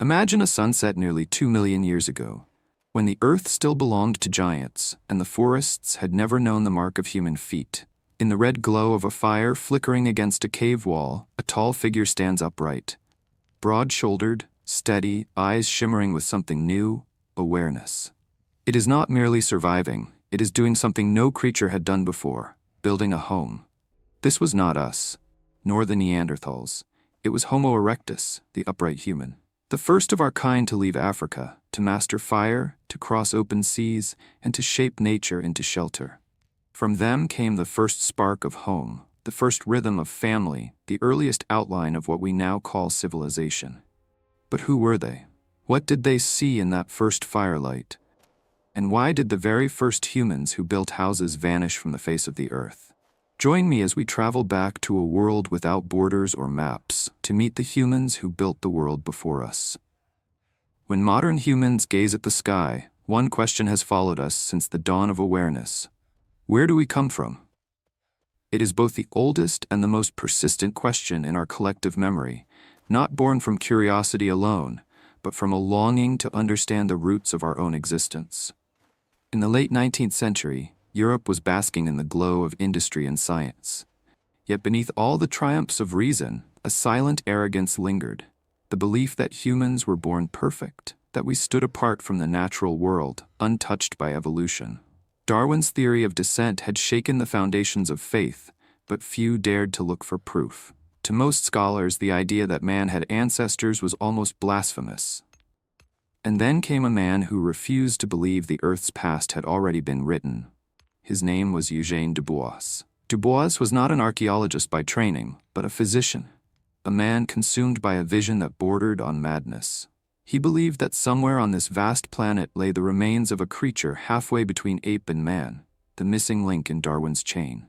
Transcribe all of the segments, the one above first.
Imagine a sunset nearly 2 million years ago, when the earth still belonged to giants and the forests had never known the mark of human feet. In the red glow of a fire flickering against a cave wall, a tall figure stands upright. Broad-shouldered, steady, eyes shimmering with something new, awareness. It is not merely surviving, it is doing something no creature had done before, building a home. This was not us, nor the Neanderthals. It was Homo erectus, the upright human. The first of our kind to leave Africa, to master fire, to cross open seas, and to shape nature into shelter. From them came the first spark of home, the first rhythm of family, the earliest outline of what we now call civilization. But who were they? What did they see in that first firelight? And why did the very first humans who built houses vanish from the face of the earth? Join me as we travel back to a world without borders or maps, to meet the humans who built the world before us. When modern humans gaze at the sky, one question has followed us since the dawn of awareness. Where do we come from? It is both the oldest and the most persistent question in our collective memory, not born from curiosity alone, but from a longing to understand the roots of our own existence. In the late 19th century, Europe was basking in the glow of industry and science. Yet beneath all the triumphs of reason, a silent arrogance lingered, the belief that humans were born perfect, that we stood apart from the natural world, untouched by evolution. Darwin's theory of descent had shaken the foundations of faith, but few dared to look for proof. To most scholars, the idea that man had ancestors was almost blasphemous. And then came a man who refused to believe the Earth's past had already been written. His name was Eugène Dubois. Dubois was not an archaeologist by training, but a physician, a man consumed by a vision that bordered on madness. He believed that somewhere on this vast planet lay the remains of a creature halfway between ape and man, the missing link in Darwin's chain.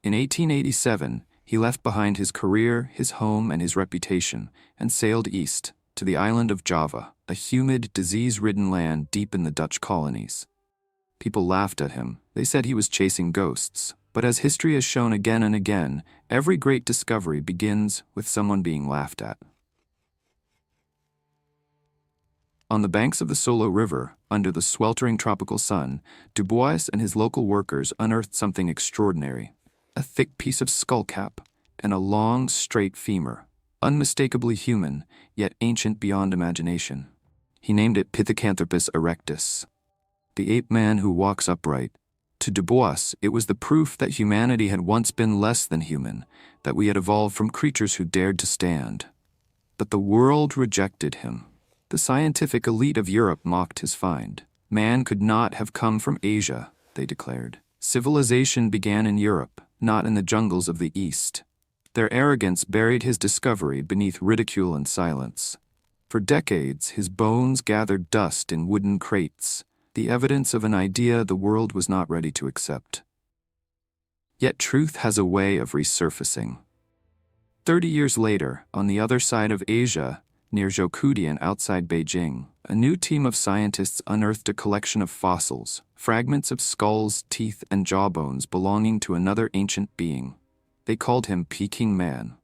In 1887, he left behind his career, his home, and his reputation, and sailed east, to the island of Java, a humid, disease-ridden land deep in the Dutch colonies. People laughed at him. They said he was chasing ghosts. But as history has shown again and again, every great discovery begins with someone being laughed at. On the banks of the Solo River, under the sweltering tropical sun, Dubois and his local workers unearthed something extraordinary. A thick piece of skullcap and a long, straight femur, unmistakably human, yet ancient beyond imagination. He named it Pithecanthropus erectus, the ape-man who walks upright. To Dubois, it was the proof that humanity had once been less than human, that we had evolved from creatures who dared to stand. But the world rejected him. The scientific elite of Europe mocked his find. Man could not have come from Asia, they declared. Civilization began in Europe, not in the jungles of the East. Their arrogance buried his discovery beneath ridicule and silence. For decades, his bones gathered dust in wooden crates, the evidence of an idea the world was not ready to accept. Yet truth has a way of resurfacing. 30 years later, on the other side of Asia, near Zhoukoudian outside Beijing, a new team of scientists unearthed a collection of fossils, fragments of skulls, teeth, and jawbones belonging to another ancient being. They called him Peking Man.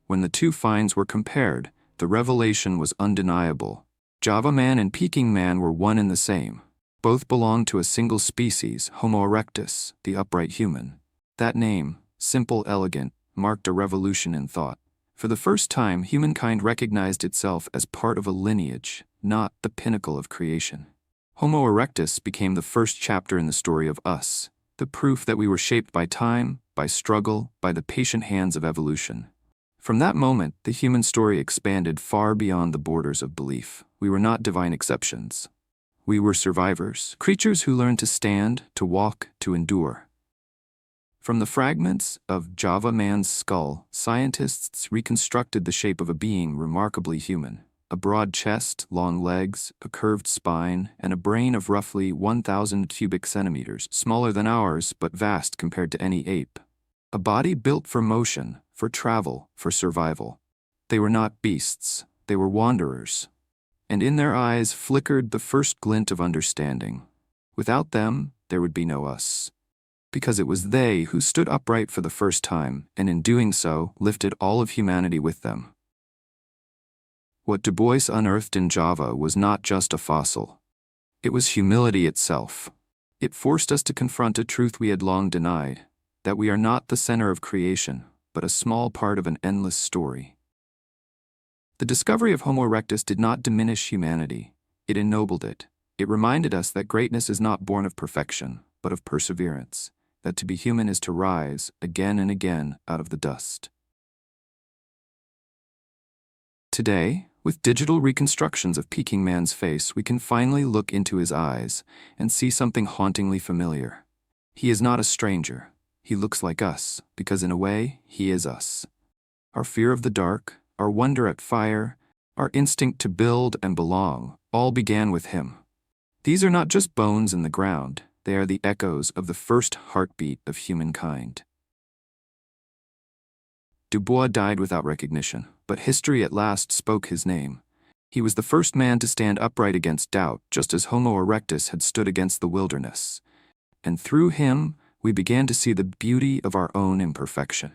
When the two finds were compared, the revelation was undeniable. Java Man and Peking Man were one and the same. Both belonged to a single species, Homo erectus, the upright human. That name, simple, elegant, marked a revolution in thought. For the first time, humankind recognized itself as part of a lineage, not the pinnacle of creation. Homo erectus became the first chapter in the story of us, the proof that we were shaped by time, by struggle, by the patient hands of evolution. From that moment, the human story expanded far beyond the borders of belief. We were not divine exceptions. We were survivors, creatures who learned to stand, to walk, to endure. From the fragments of Java Man's skull, scientists reconstructed the shape of a being remarkably human. A broad chest, long legs, a curved spine, and a brain of roughly 1,000 cubic centimeters, smaller than ours but vast compared to any ape. A body built for motion, for travel, for survival. They were not beasts, they were wanderers. And in their eyes flickered the first glint of understanding. Without them, there would be no us. Because it was they who stood upright for the first time, and in doing so, lifted all of humanity with them. What Du Bois unearthed in Java was not just a fossil. It was humility itself. It forced us to confront a truth we had long denied, that we are not the center of creation, but a small part of an endless story. The discovery of Homo erectus did not diminish humanity. It ennobled it. It reminded us that greatness is not born of perfection, but of perseverance, that to be human is to rise, again and again, out of the dust. Today, with digital reconstructions of Peking man's face, we can finally look into his eyes and see something hauntingly familiar. He is not a stranger. He looks like us, because in a way, he is us. Our fear of the dark, our wonder at fire, our instinct to build and belong, all began with him. These are not just bones in the ground, they are the echoes of the first heartbeat of humankind. Du Bois died without recognition, but history at last spoke his name. He was the first man to stand upright against doubt, just as Homo erectus had stood against the wilderness. And through him, we began to see the beauty of our own imperfection.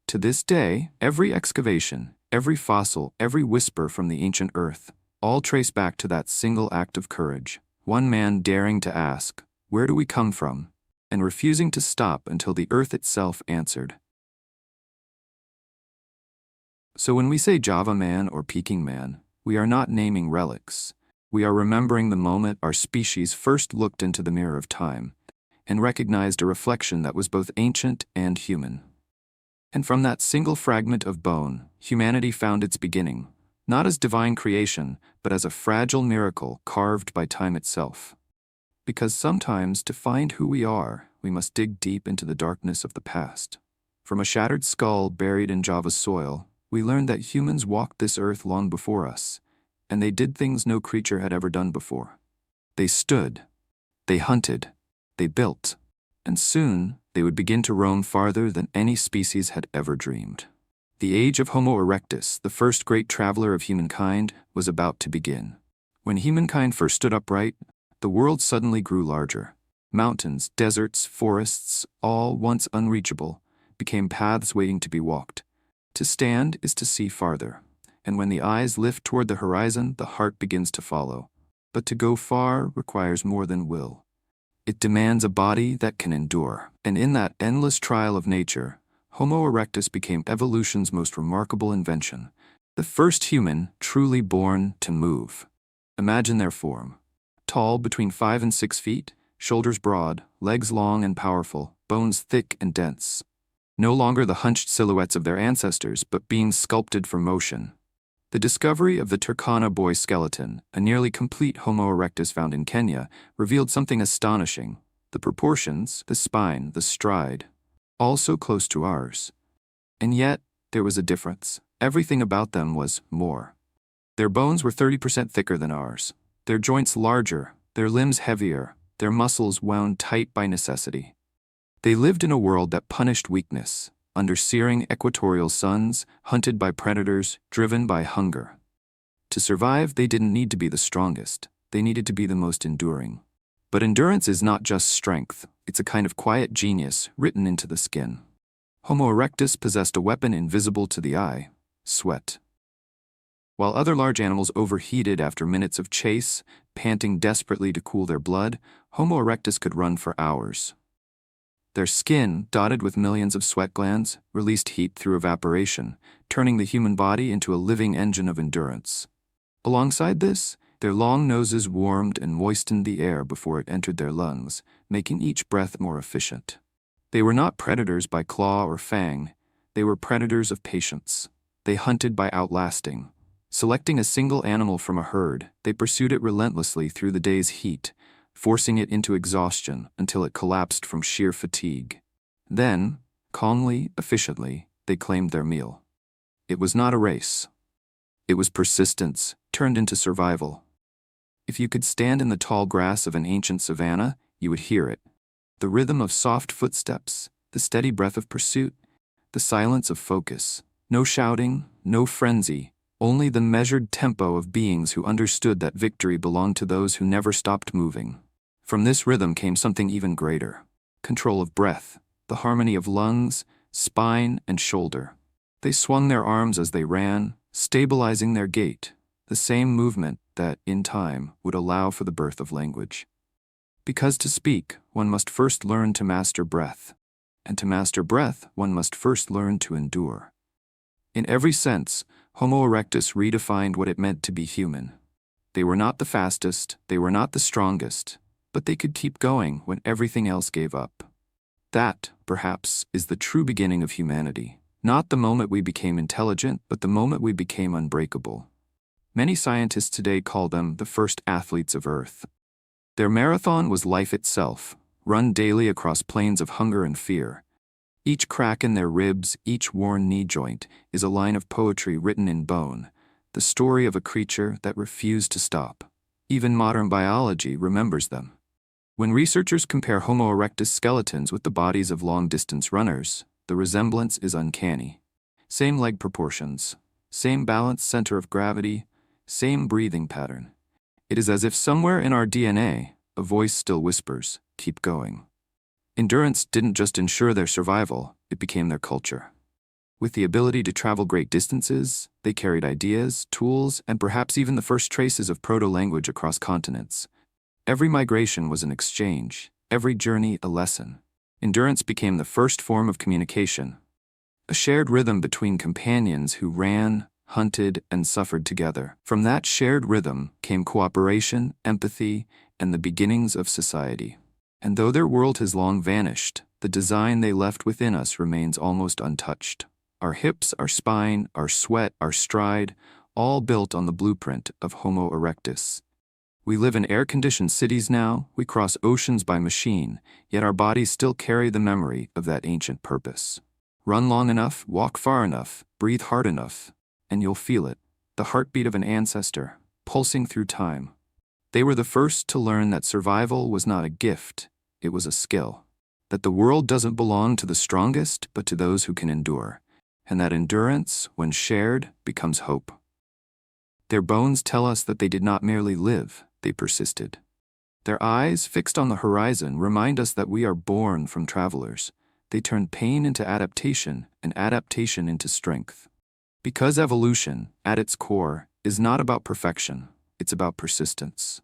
To this day, every excavation, every fossil, every whisper from the ancient earth, all trace back to that single act of courage, one man daring to ask, "Where do we come from?" and refusing to stop until the earth itself answered. So when we say Java man or Peking man, we are not naming relics. We are remembering the moment our species first looked into the mirror of time and recognized a reflection that was both ancient and human. And from that single fragment of bone, humanity found its beginning, not as divine creation, but as a fragile miracle carved by time itself. Because sometimes, to find who we are, we must dig deep into the darkness of the past. From a shattered skull buried in Java's soil, we learned that humans walked this earth long before us, and they did things no creature had ever done before. They stood, they hunted, they built, and soon they would begin to roam farther than any species had ever dreamed. The age of Homo erectus, the first great traveler of humankind, was about to begin. When humankind first stood upright, the world suddenly grew larger. Mountains, deserts, forests, all once unreachable, became paths waiting to be walked. To stand is to see farther, and when the eyes lift toward the horizon, the heart begins to follow. But to go far requires more than will. It demands a body that can endure, and in that endless trial of nature, Homo erectus became evolution's most remarkable invention, the first human truly born to move. Imagine their form. Tall between 5 and 6 feet, shoulders broad, legs long and powerful, bones thick and dense. No longer the hunched silhouettes of their ancestors, but beings sculpted for motion. The discovery of the Turkana boy skeleton, a nearly complete Homo erectus found in Kenya, revealed something astonishing. The proportions, the spine, the stride, all so close to ours. And yet, there was a difference. Everything about them was more. Their bones were 30% thicker than ours, their joints larger, their limbs heavier, their muscles wound tight by necessity. They lived in a world that punished weakness, under searing equatorial suns, hunted by predators, driven by hunger. To survive, they didn't need to be the strongest. They needed to be the most enduring. But endurance is not just strength. It's a kind of quiet genius written into the skin. Homo erectus possessed a weapon invisible to the eye: sweat. While other large animals overheated after minutes of chase, panting desperately to cool their blood, Homo erectus could run for hours. Their skin, dotted with millions of sweat glands, released heat through evaporation, turning the human body into a living engine of endurance. Alongside this, their long noses warmed and moistened the air before it entered their lungs, making each breath more efficient. They were not predators by claw or fang. They were predators of patience. They hunted by outlasting. Selecting a single animal from a herd, they pursued it relentlessly through the day's heat, forcing it into exhaustion until it collapsed from sheer fatigue. Then, calmly, efficiently, they claimed their meal. It was not a race. It was persistence, turned into survival. If you could stand in the tall grass of an ancient savanna, you would hear it. The rhythm of soft footsteps, the steady breath of pursuit, the silence of focus. No shouting, no frenzy, only the measured tempo of beings who understood that victory belonged to those who never stopped moving. From this rhythm came something even greater: control of breath, the harmony of lungs, spine, and shoulder. They swung their arms as they ran, stabilizing their gait, the same movement that, in time, would allow for the birth of language. Because to speak, one must first learn to master breath, and to master breath, one must first learn to endure. In every sense, Homo erectus redefined what it meant to be human. They were not the fastest, they were not the strongest, but they could keep going when everything else gave up. That, perhaps, is the true beginning of humanity. Not the moment we became intelligent, but the moment we became unbreakable. Many scientists today call them the first athletes of Earth. Their marathon was life itself, run daily across plains of hunger and fear. Each crack in their ribs, each worn knee joint, is a line of poetry written in bone, the story of a creature that refused to stop. Even modern biology remembers them. When researchers compare Homo erectus skeletons with the bodies of long-distance runners, the resemblance is uncanny. Same leg proportions, same balanced center of gravity, same breathing pattern. It is as if somewhere in our DNA, a voice still whispers, "Keep going." Endurance didn't just ensure their survival, it became their culture. With the ability to travel great distances, they carried ideas, tools, and perhaps even the first traces of proto-language across continents. Every migration was an exchange, every journey a lesson. Endurance became the first form of communication, a shared rhythm between companions who ran, hunted, and suffered together. From that shared rhythm came cooperation, empathy, and the beginnings of society. And though their world has long vanished, the design they left within us remains almost untouched. Our hips, our spine, our sweat, our stride, all built on the blueprint of Homo erectus. We live in air-conditioned cities now, we cross oceans by machine, yet our bodies still carry the memory of that ancient purpose. Run long enough, walk far enough, breathe hard enough, and you'll feel it, the heartbeat of an ancestor, pulsing through time. They were the first to learn that survival was not a gift, it was a skill. That the world doesn't belong to the strongest, but to those who can endure. And that endurance, when shared, becomes hope. Their bones tell us that they did not merely live, they persisted. Their eyes, fixed on the horizon, remind us that we are born from travelers. They turn pain into adaptation, and adaptation into strength. Because evolution, at its core, is not about perfection, it's about persistence.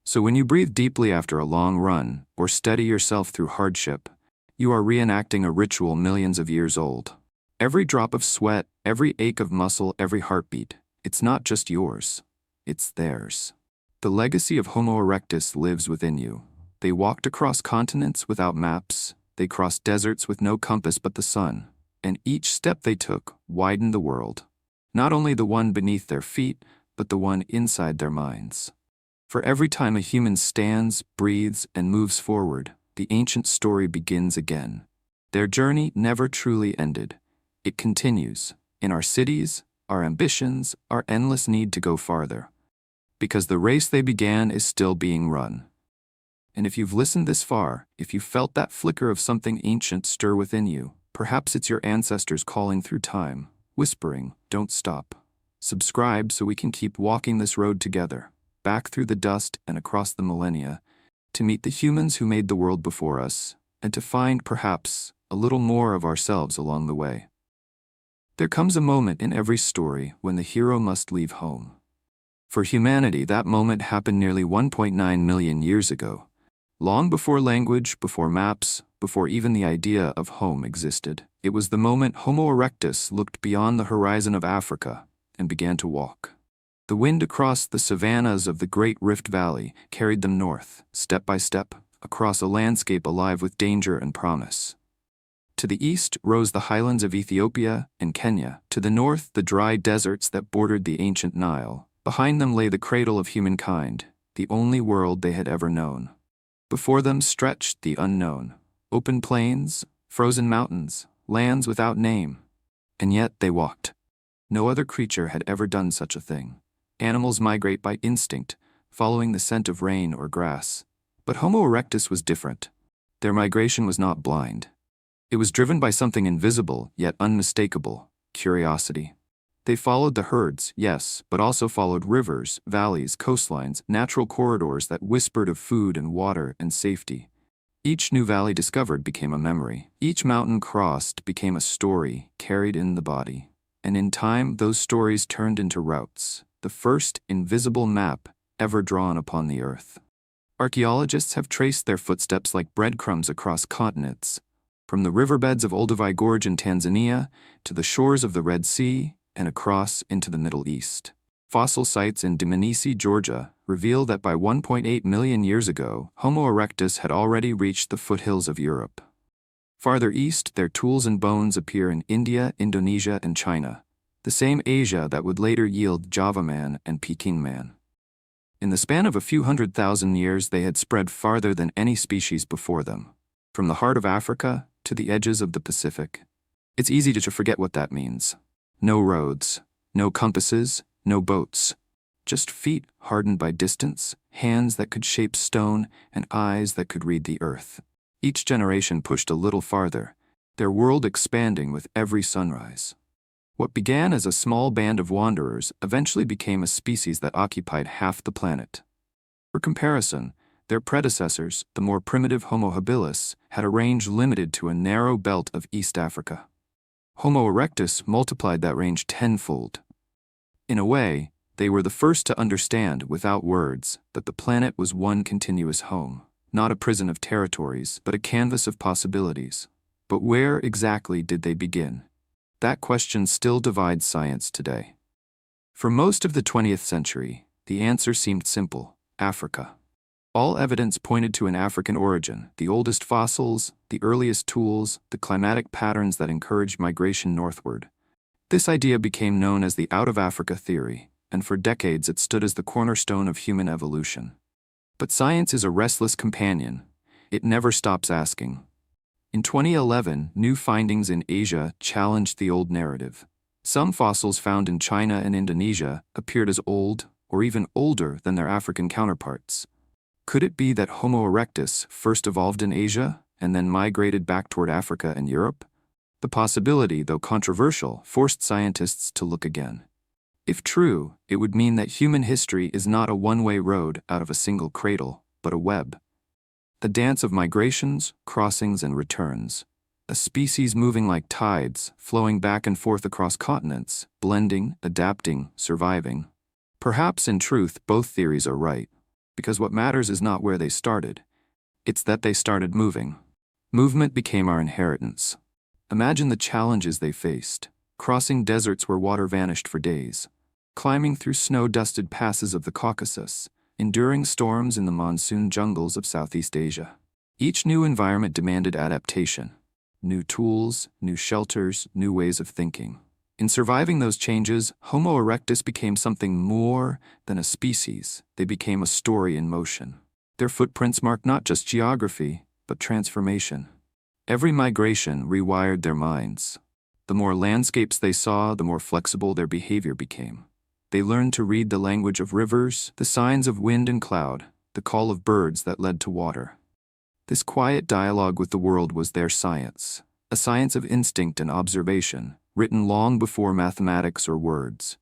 So when you breathe deeply after a long run, or steady yourself through hardship, you are reenacting a ritual millions of years old. Every drop of sweat, every ache of muscle, every heartbeat, it's not just yours, it's theirs. The legacy of Homo erectus lives within you. They walked across continents without maps, they crossed deserts with no compass but the sun, and each step they took widened the world. Not only the one beneath their feet, but the one inside their minds. For every time a human stands, breathes, and moves forward, the ancient story begins again. Their journey never truly ended. It continues, in our cities, our ambitions, our endless need to go farther. Because the race they began is still being run. And if you've listened this far, if you felt that flicker of something ancient stir within you, perhaps it's your ancestors calling through time, whispering, "Don't stop." Subscribe so we can keep walking this road together, back through the dust and across the millennia, to meet the humans who made the world before us, and to find, perhaps, a little more of ourselves along the way. There comes a moment in every story when the hero must leave home. For humanity, that moment happened nearly 1.9 million years ago, long before language, before maps, before even the idea of home existed. It was the moment Homo erectus looked beyond the horizon of Africa and began to walk. The wind across the savannas of the Great Rift Valley carried them north, step by step, across a landscape alive with danger and promise. To the east rose the highlands of Ethiopia and Kenya. To the north, the dry deserts that bordered the ancient Nile. Behind them lay the cradle of humankind, the only world they had ever known. Before them stretched the unknown, open plains, frozen mountains, lands without name. And yet they walked. No other creature had ever done such a thing. Animals migrate by instinct, following the scent of rain or grass. But Homo erectus was different. Their migration was not blind. It was driven by something invisible, yet unmistakable, curiosity. They followed the herds, yes, but also followed rivers, valleys, coastlines, natural corridors that whispered of food and water and safety. Each new valley discovered became a memory. Each mountain crossed became a story carried in the body. and in time those stories turned into routes, the first invisible map ever drawn upon the earth. Archaeologists have traced their footsteps like breadcrumbs across continents, from the riverbeds of Olduvai Gorge in Tanzania to the shores of the Red Sea and across into the Middle East. Fossil sites in Dmanisi, Georgia, reveal that by 1.8 million years ago, Homo erectus had already reached the foothills of Europe. Farther east, their tools and bones appear in India, Indonesia, and China, the same Asia that would later yield Java man and Peking man. In the span of a few 100,000 years, they had spread farther than any species before them, from the heart of Africa to the edges of the Pacific. It's easy to forget what that means. No roads, no compasses, no boats. Just feet hardened by distance, hands that could shape stone, and eyes that could read the earth. Each generation pushed a little farther, their world expanding with every sunrise. What began as a small band of wanderers eventually became a species that occupied half the planet. For comparison, their predecessors, the more primitive Homo habilis, had a range limited to a narrow belt of East Africa. Homo erectus multiplied that range tenfold. In a way, they were the first to understand, without words, that the planet was one continuous home, not a prison of territories, but a canvas of possibilities. But where exactly did they begin? That question still divides science today. For most of the 20th century, the answer seemed simple: Africa. All evidence pointed to an African origin: the oldest fossils, the earliest tools, the climatic patterns that encouraged migration northward. This idea became known as the out-of-Africa theory, and for decades it stood as the cornerstone of human evolution. But science is a restless companion. It never stops asking. In 2011, new findings in Asia challenged the old narrative. Some fossils found in China and Indonesia appeared as old, or even older than their African counterparts. Could it be that Homo erectus first evolved in Asia and then migrated back toward Africa and Europe? The possibility, though controversial, forced scientists to look again. If true, it would mean that human history is not a one-way road out of a single cradle, but a web. A dance of migrations, crossings, and returns. A species moving like tides, flowing back and forth across continents, blending, adapting, surviving. Perhaps, in truth, both theories are right, because what matters is not where they started. It's that they started moving. Movement became our inheritance. Imagine the challenges they faced: crossing deserts where water vanished for days, climbing through snow-dusted passes of the Caucasus, enduring storms in the monsoon jungles of Southeast Asia. Each new environment demanded adaptation. New tools, new shelters, new ways of thinking. In surviving those changes, Homo erectus became something more than a species. They became a story in motion. Their footprints marked not just geography, but transformation. Every migration rewired their minds. The more landscapes they saw, the more flexible their behavior became. They learned to read the language of rivers, the signs of wind and cloud, the call of birds that led to water. This quiet dialogue with the world was their science, a science of instinct and observation, written long before mathematics or words.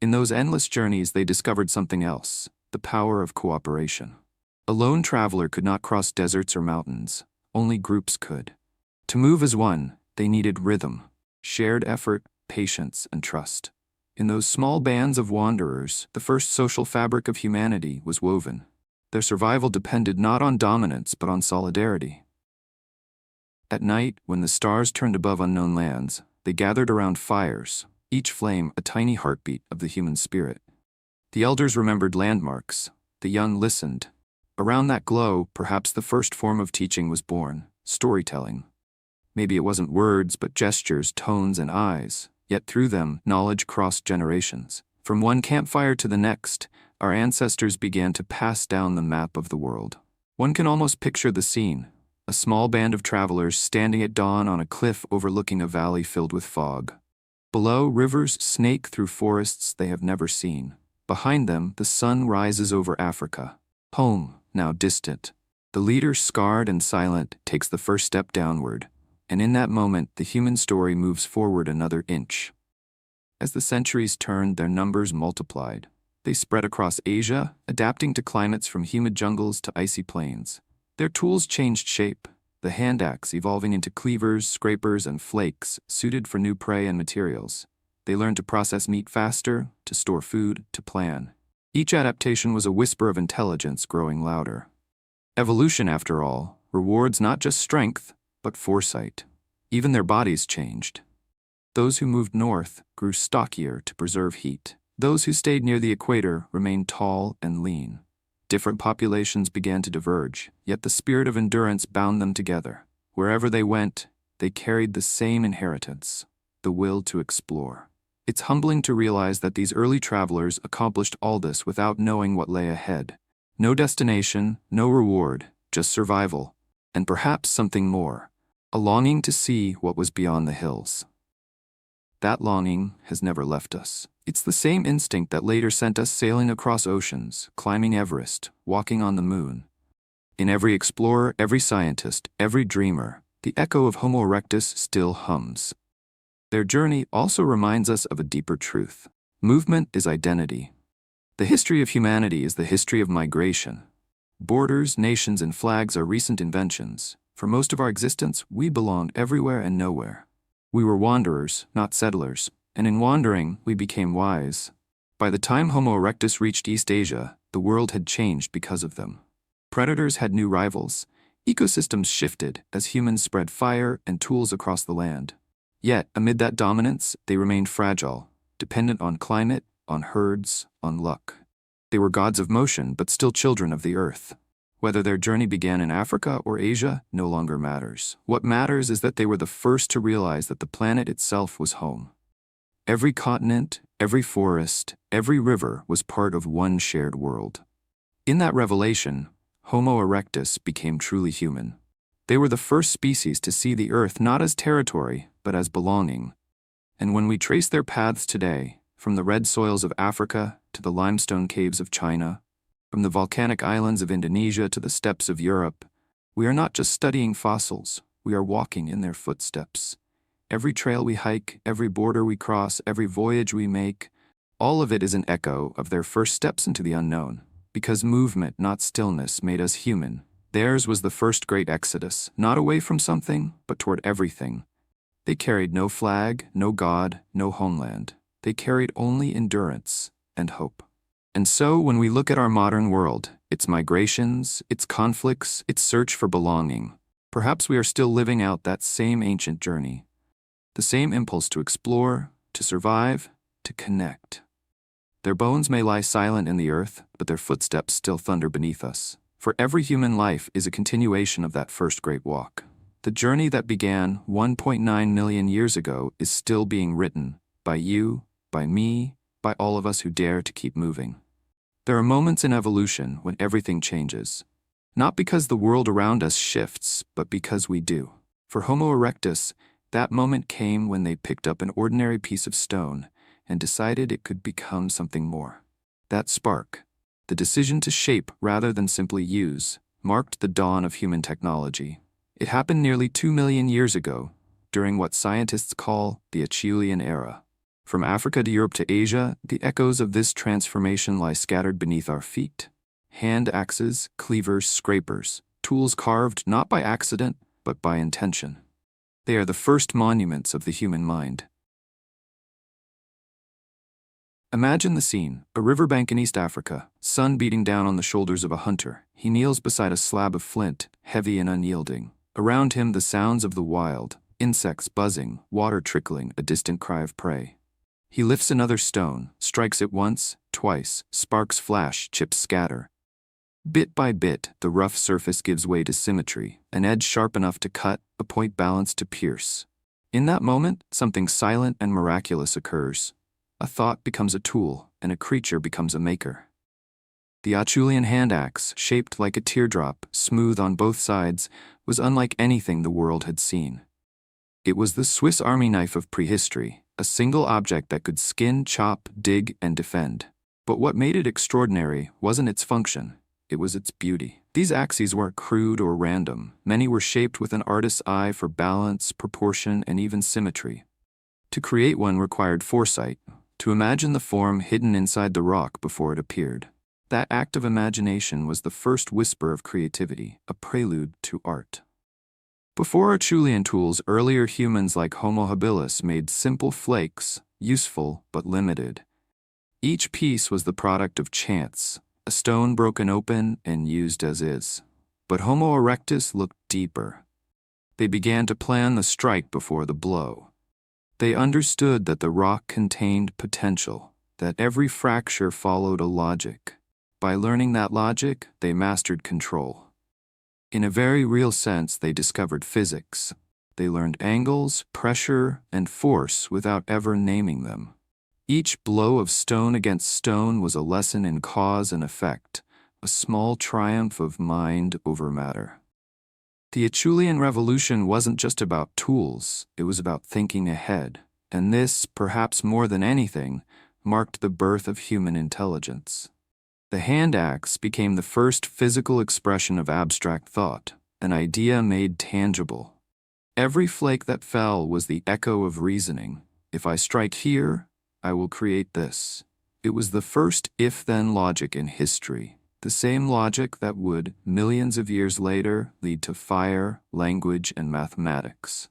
In those endless journeys, they discovered something else: the power of cooperation. A lone traveler could not cross deserts or mountains. Only groups could. To move as one, they needed rhythm, shared effort, patience, and trust. In those small bands of wanderers, the first social fabric of humanity was woven. Their survival depended not on dominance but on solidarity. At night, when the stars turned above unknown lands, they gathered around fires, each flame a tiny heartbeat of the human spirit. The elders remembered landmarks. The young listened. Around that glow, perhaps the first form of teaching was born: storytelling. Maybe it wasn't words, but gestures, tones, and eyes. Yet through them, knowledge crossed generations. From one campfire to the next, our ancestors began to pass down the map of the world. One can almost picture the scene: a small band of travelers standing at dawn on a cliff overlooking a valley filled with fog. Below, rivers snake through forests they have never seen. Behind them, the sun rises over Africa. Home, now distant. The leader, scarred and silent, takes the first step downward. And in that moment, the human story moves forward another inch. As the centuries turned, their numbers multiplied. They spread across Asia, adapting to climates from humid jungles to icy plains. Their tools changed shape, the hand axe evolving into cleavers, scrapers, and flakes, suited for new prey and materials. They learned to process meat faster, to store food, to plan. Each adaptation was a whisper of intelligence growing louder. Evolution, after all, rewards not just strength, but foresight. Even their bodies changed. Those who moved north grew stockier to preserve heat. Those who stayed near the equator remained tall and lean. Different populations began to diverge, yet the spirit of endurance bound them together. Wherever they went, they carried the same inheritance, the will to explore. It's humbling to realize that these early travelers accomplished all this without knowing what lay ahead. No destination, no reward, just survival, and perhaps something more, a longing to see what was beyond the hills. That longing has never left us. It's the same instinct that later sent us sailing across oceans, climbing Everest, walking on the moon. In every explorer, every scientist, every dreamer, the echo of Homo erectus still hums. Their journey also reminds us of a deeper truth. Movement is identity. The history of humanity is the history of migration. Borders, nations, and flags are recent inventions. For most of our existence, we belonged everywhere and nowhere. We were wanderers, not settlers, and in wandering, we became wise. By the time Homo erectus reached East Asia, the world had changed because of them. Predators had new rivals. Ecosystems shifted as humans spread fire and tools across the land. Yet, amid that dominance, they remained fragile, dependent on climate, on herds, on luck. They were gods of motion, but still children of the earth. Whether their journey began in Africa or Asia no longer matters. What matters is that they were the first to realize that the planet itself was home. Every continent, every forest, every river was part of one shared world. In that revelation, Homo erectus became truly human. They were the first species to see the earth not as territory, but as belonging. And when we trace their paths today, from the red soils of Africa to the limestone caves of China, from the volcanic islands of Indonesia to the steppes of Europe, we are not just studying fossils, we are walking in their footsteps. Every trail we hike, every border we cross, every voyage we make, all of it is an echo of their first steps into the unknown. Because movement, not stillness, made us human. Theirs was the first great exodus, not away from something, but toward everything. They carried no flag, no god, no homeland. They carried only endurance and hope. And so, when we look at our modern world, its migrations, its conflicts, its search for belonging, perhaps we are still living out that same ancient journey. The same impulse to explore, to survive, to connect. Their bones may lie silent in the earth, but their footsteps still thunder beneath us. For every human life is a continuation of that first great walk. The journey that began 1.9 million years ago is still being written, by you, by me, by all of us who dare to keep moving. There are moments in evolution when everything changes. Not because the world around us shifts, but because we do. For Homo erectus, that moment came when they picked up an ordinary piece of stone and decided it could become something more. That spark, the decision to shape rather than simply use, marked the dawn of human technology. It happened nearly 2 million years ago, during what scientists call the Acheulean era. From Africa to Europe to Asia, the echoes of this transformation lie scattered beneath our feet. Hand axes, cleavers, scrapers, tools carved not by accident, but by intention. They are the first monuments of the human mind. Imagine the scene, a riverbank in East Africa, sun beating down on the shoulders of a hunter. He kneels beside a slab of flint, heavy and unyielding. Around him the sounds of the wild, insects buzzing, water trickling, a distant cry of prey. He lifts another stone, strikes it once, twice, sparks flash, chips scatter. Bit by bit, the rough surface gives way to symmetry, an edge sharp enough to cut, a point balanced to pierce. In that moment, something silent and miraculous occurs. A thought becomes a tool, and a creature becomes a maker. The Acheulean hand axe, shaped like a teardrop, smooth on both sides, was unlike anything the world had seen. It was the Swiss Army knife of prehistory, a single object that could skin, chop, dig, and defend. But what made it extraordinary wasn't its function, it was its beauty. These axes weren't crude or random. Many were shaped with an artist's eye for balance, proportion, and even symmetry. To create one required foresight, to imagine the form hidden inside the rock before it appeared. That act of imagination was the first whisper of creativity, a prelude to art. Before Acheulean tools, earlier humans like Homo habilis made simple flakes, useful but limited. Each piece was the product of chance, a stone broken open and used as is. But Homo erectus looked deeper. They began to plan the strike before the blow. They understood that the rock contained potential, that every fracture followed a logic. By learning that logic, they mastered control. In a very real sense, they discovered physics. They learned angles, pressure, and force without ever naming them. Each blow of stone against stone was a lesson in cause and effect, a small triumph of mind over matter. The Acheulean Revolution wasn't just about tools, it was about thinking ahead, and this, perhaps more than anything, marked the birth of human intelligence. The hand axe became the first physical expression of abstract thought, an idea made tangible. Every flake that fell was the echo of reasoning. If I strike here, I will create this. It was the first if-then logic in history. The same logic that would, millions of years later, lead to fire, language, and mathematics.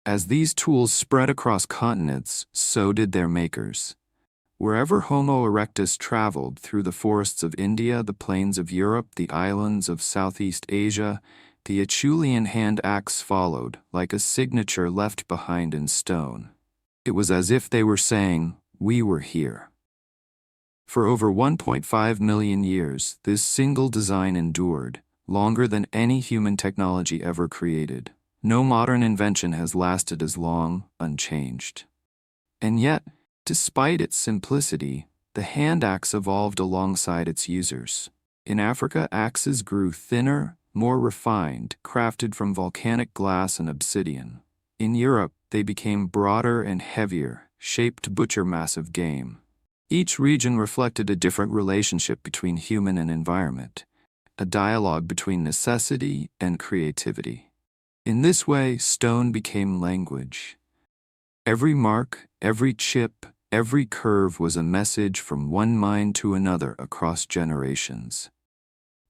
As these tools spread across continents, so did their makers. Wherever Homo erectus traveled, through the forests of India, the plains of Europe, the islands of Southeast Asia, the Acheulean hand axe followed, like a signature left behind in stone. It was as if they were saying, "We were here." For over 1.5 million years, this single design endured, longer than any human technology ever created. No modern invention has lasted as long, unchanged. And yet, despite its simplicity, the hand axe evolved alongside its users. In Africa, axes grew thinner, more refined, crafted from volcanic glass and obsidian. In Europe, they became broader and heavier, shaped to butcher massive game. Each region reflected a different relationship between human and environment, a dialogue between necessity and creativity. In this way, stone became language. Every mark, every chip, every curve was a message from one mind to another across generations.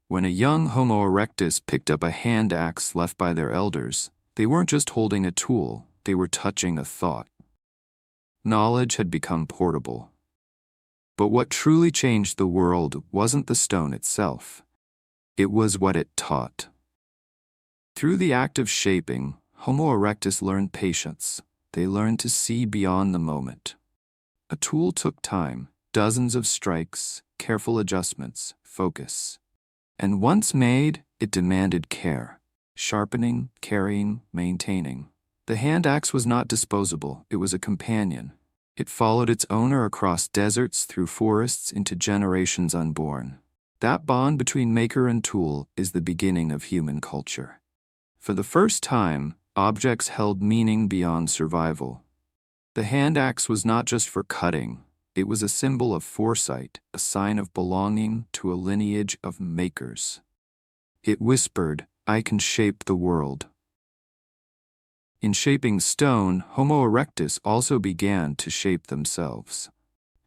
When a young Homo erectus picked up a hand axe left by their elders, they weren't just holding a tool, they were touching a thought. Knowledge had become portable. But what truly changed the world wasn't the stone itself. It was what it taught. Through the act of shaping, Homo erectus learned patience. They learned to see beyond the moment. A tool took time, dozens of strikes, careful adjustments, focus. And once made, it demanded care. Sharpening, carrying, maintaining. The hand axe was not disposable, it was a companion. It followed its owner across deserts, through forests, into generations unborn. That bond between maker and tool is the beginning of human culture. For the first time, objects held meaning beyond survival. The hand axe was not just for cutting, it was a symbol of foresight, a sign of belonging to a lineage of makers. It whispered, "I can shape the world." In shaping stone, Homo erectus also began to shape themselves.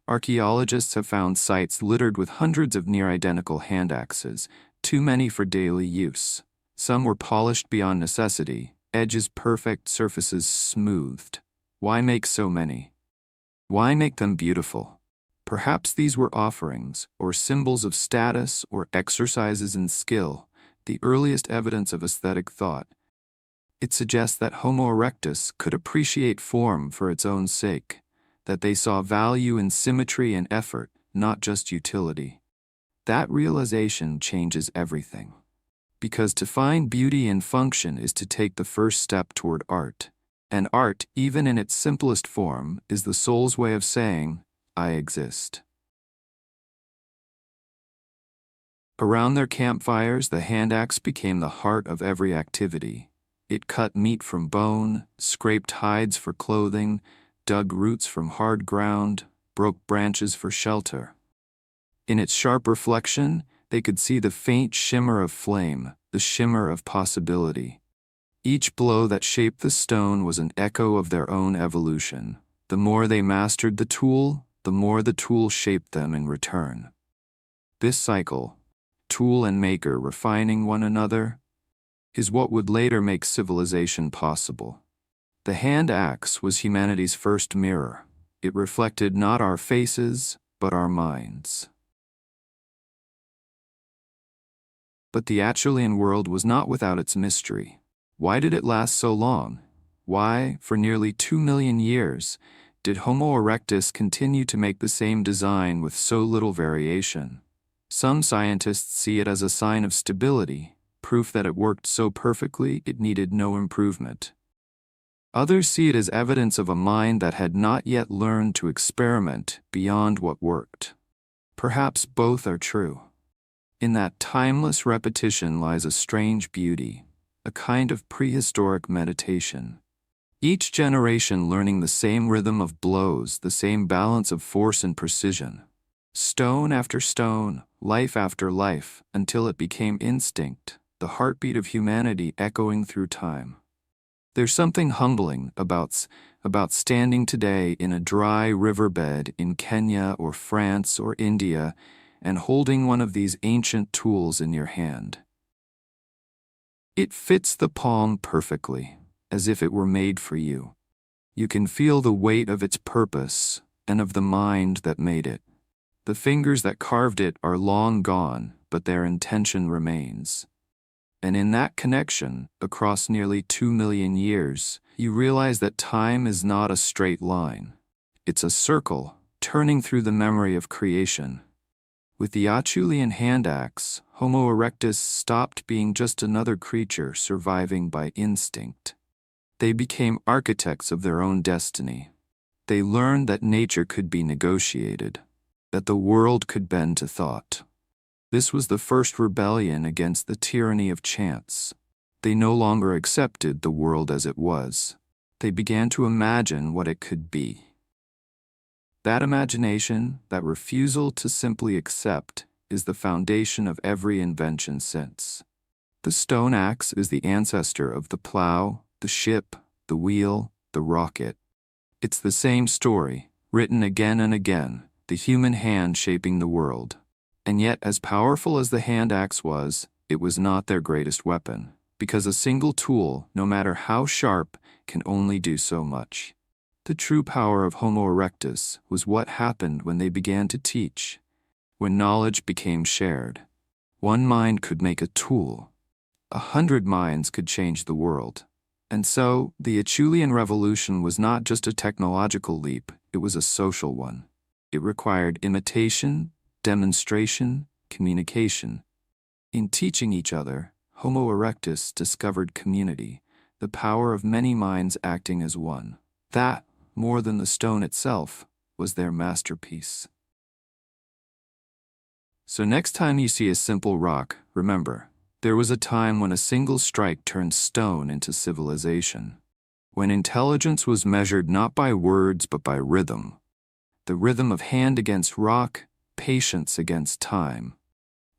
Archaeologists have found sites littered with hundreds of near-identical hand axes, too many for daily use. Some were polished beyond necessity, edges perfect, surfaces smoothed. Why make so many? Why make them beautiful? Perhaps these were offerings, or symbols of status, or exercises in skill, the earliest evidence of aesthetic thought. It suggests that Homo erectus could appreciate form for its own sake, that they saw value in symmetry and effort, not just utility. That realization changes everything. Because to find beauty in function is to take the first step toward art. And art, even in its simplest form, is the soul's way of saying, "I exist." Around their campfires, the hand axe became the heart of every activity. It cut meat from bone, scraped hides for clothing, dug roots from hard ground, broke branches for shelter. In its sharp reflection, they could see the faint shimmer of flame, the shimmer of possibility. Each blow that shaped the stone was an echo of their own evolution. The more they mastered the tool, the more the tool shaped them in return. This cycle, tool and maker refining one another, is what would later make civilization possible. The hand axe was humanity's first mirror. It reflected not our faces, but our minds. But the Acheulean world was not without its mystery. Why did it last so long? Why, for nearly 2 million years, did Homo erectus continue to make the same design with so little variation? Some scientists see it as a sign of stability, proof that it worked so perfectly it needed no improvement. Others see it as evidence of a mind that had not yet learned to experiment beyond what worked. Perhaps both are true. In that timeless repetition lies a strange beauty, a kind of prehistoric meditation. Each generation learning the same rhythm of blows, the same balance of force and precision. Stone after stone, life after life, until it became instinct, the heartbeat of humanity echoing through time. There's something humbling about standing today in a dry riverbed in Kenya or France or India and holding one of these ancient tools in your hand. It fits the palm perfectly, as if it were made for you. You can feel the weight of its purpose and of the mind that made it. The fingers that carved it are long gone, but their intention remains. And in that connection, across nearly 2 million years, you realize that time is not a straight line. It's a circle, turning through the memory of creation. With the Acheulean hand axe, Homo erectus stopped being just another creature surviving by instinct. They became architects of their own destiny. They learned that nature could be negotiated, that the world could bend to thought. This was the first rebellion against the tyranny of chance. They no longer accepted the world as it was. They began to imagine what it could be. That imagination, that refusal to simply accept, is the foundation of every invention since. The stone axe is the ancestor of the plow, the ship, the wheel, the rocket. It's the same story, written again and again, the human hand shaping the world. And yet, as powerful as the hand axe was, it was not their greatest weapon, because a single tool, no matter how sharp, can only do so much. The true power of Homo erectus was what happened when they began to teach, when knowledge became shared. One mind could make a tool. 100 minds could change the world. And so, the Acheulean revolution was not just a technological leap, it was a social one. It required imitation, demonstration, communication. In teaching each other, Homo erectus discovered community, the power of many minds acting as one. That, more than the stone itself, was their masterpiece. So next time you see a simple rock, remember, there was a time when a single strike turned stone into civilization. When intelligence was measured not by words but by rhythm. The rhythm of hand against rock, patience against time.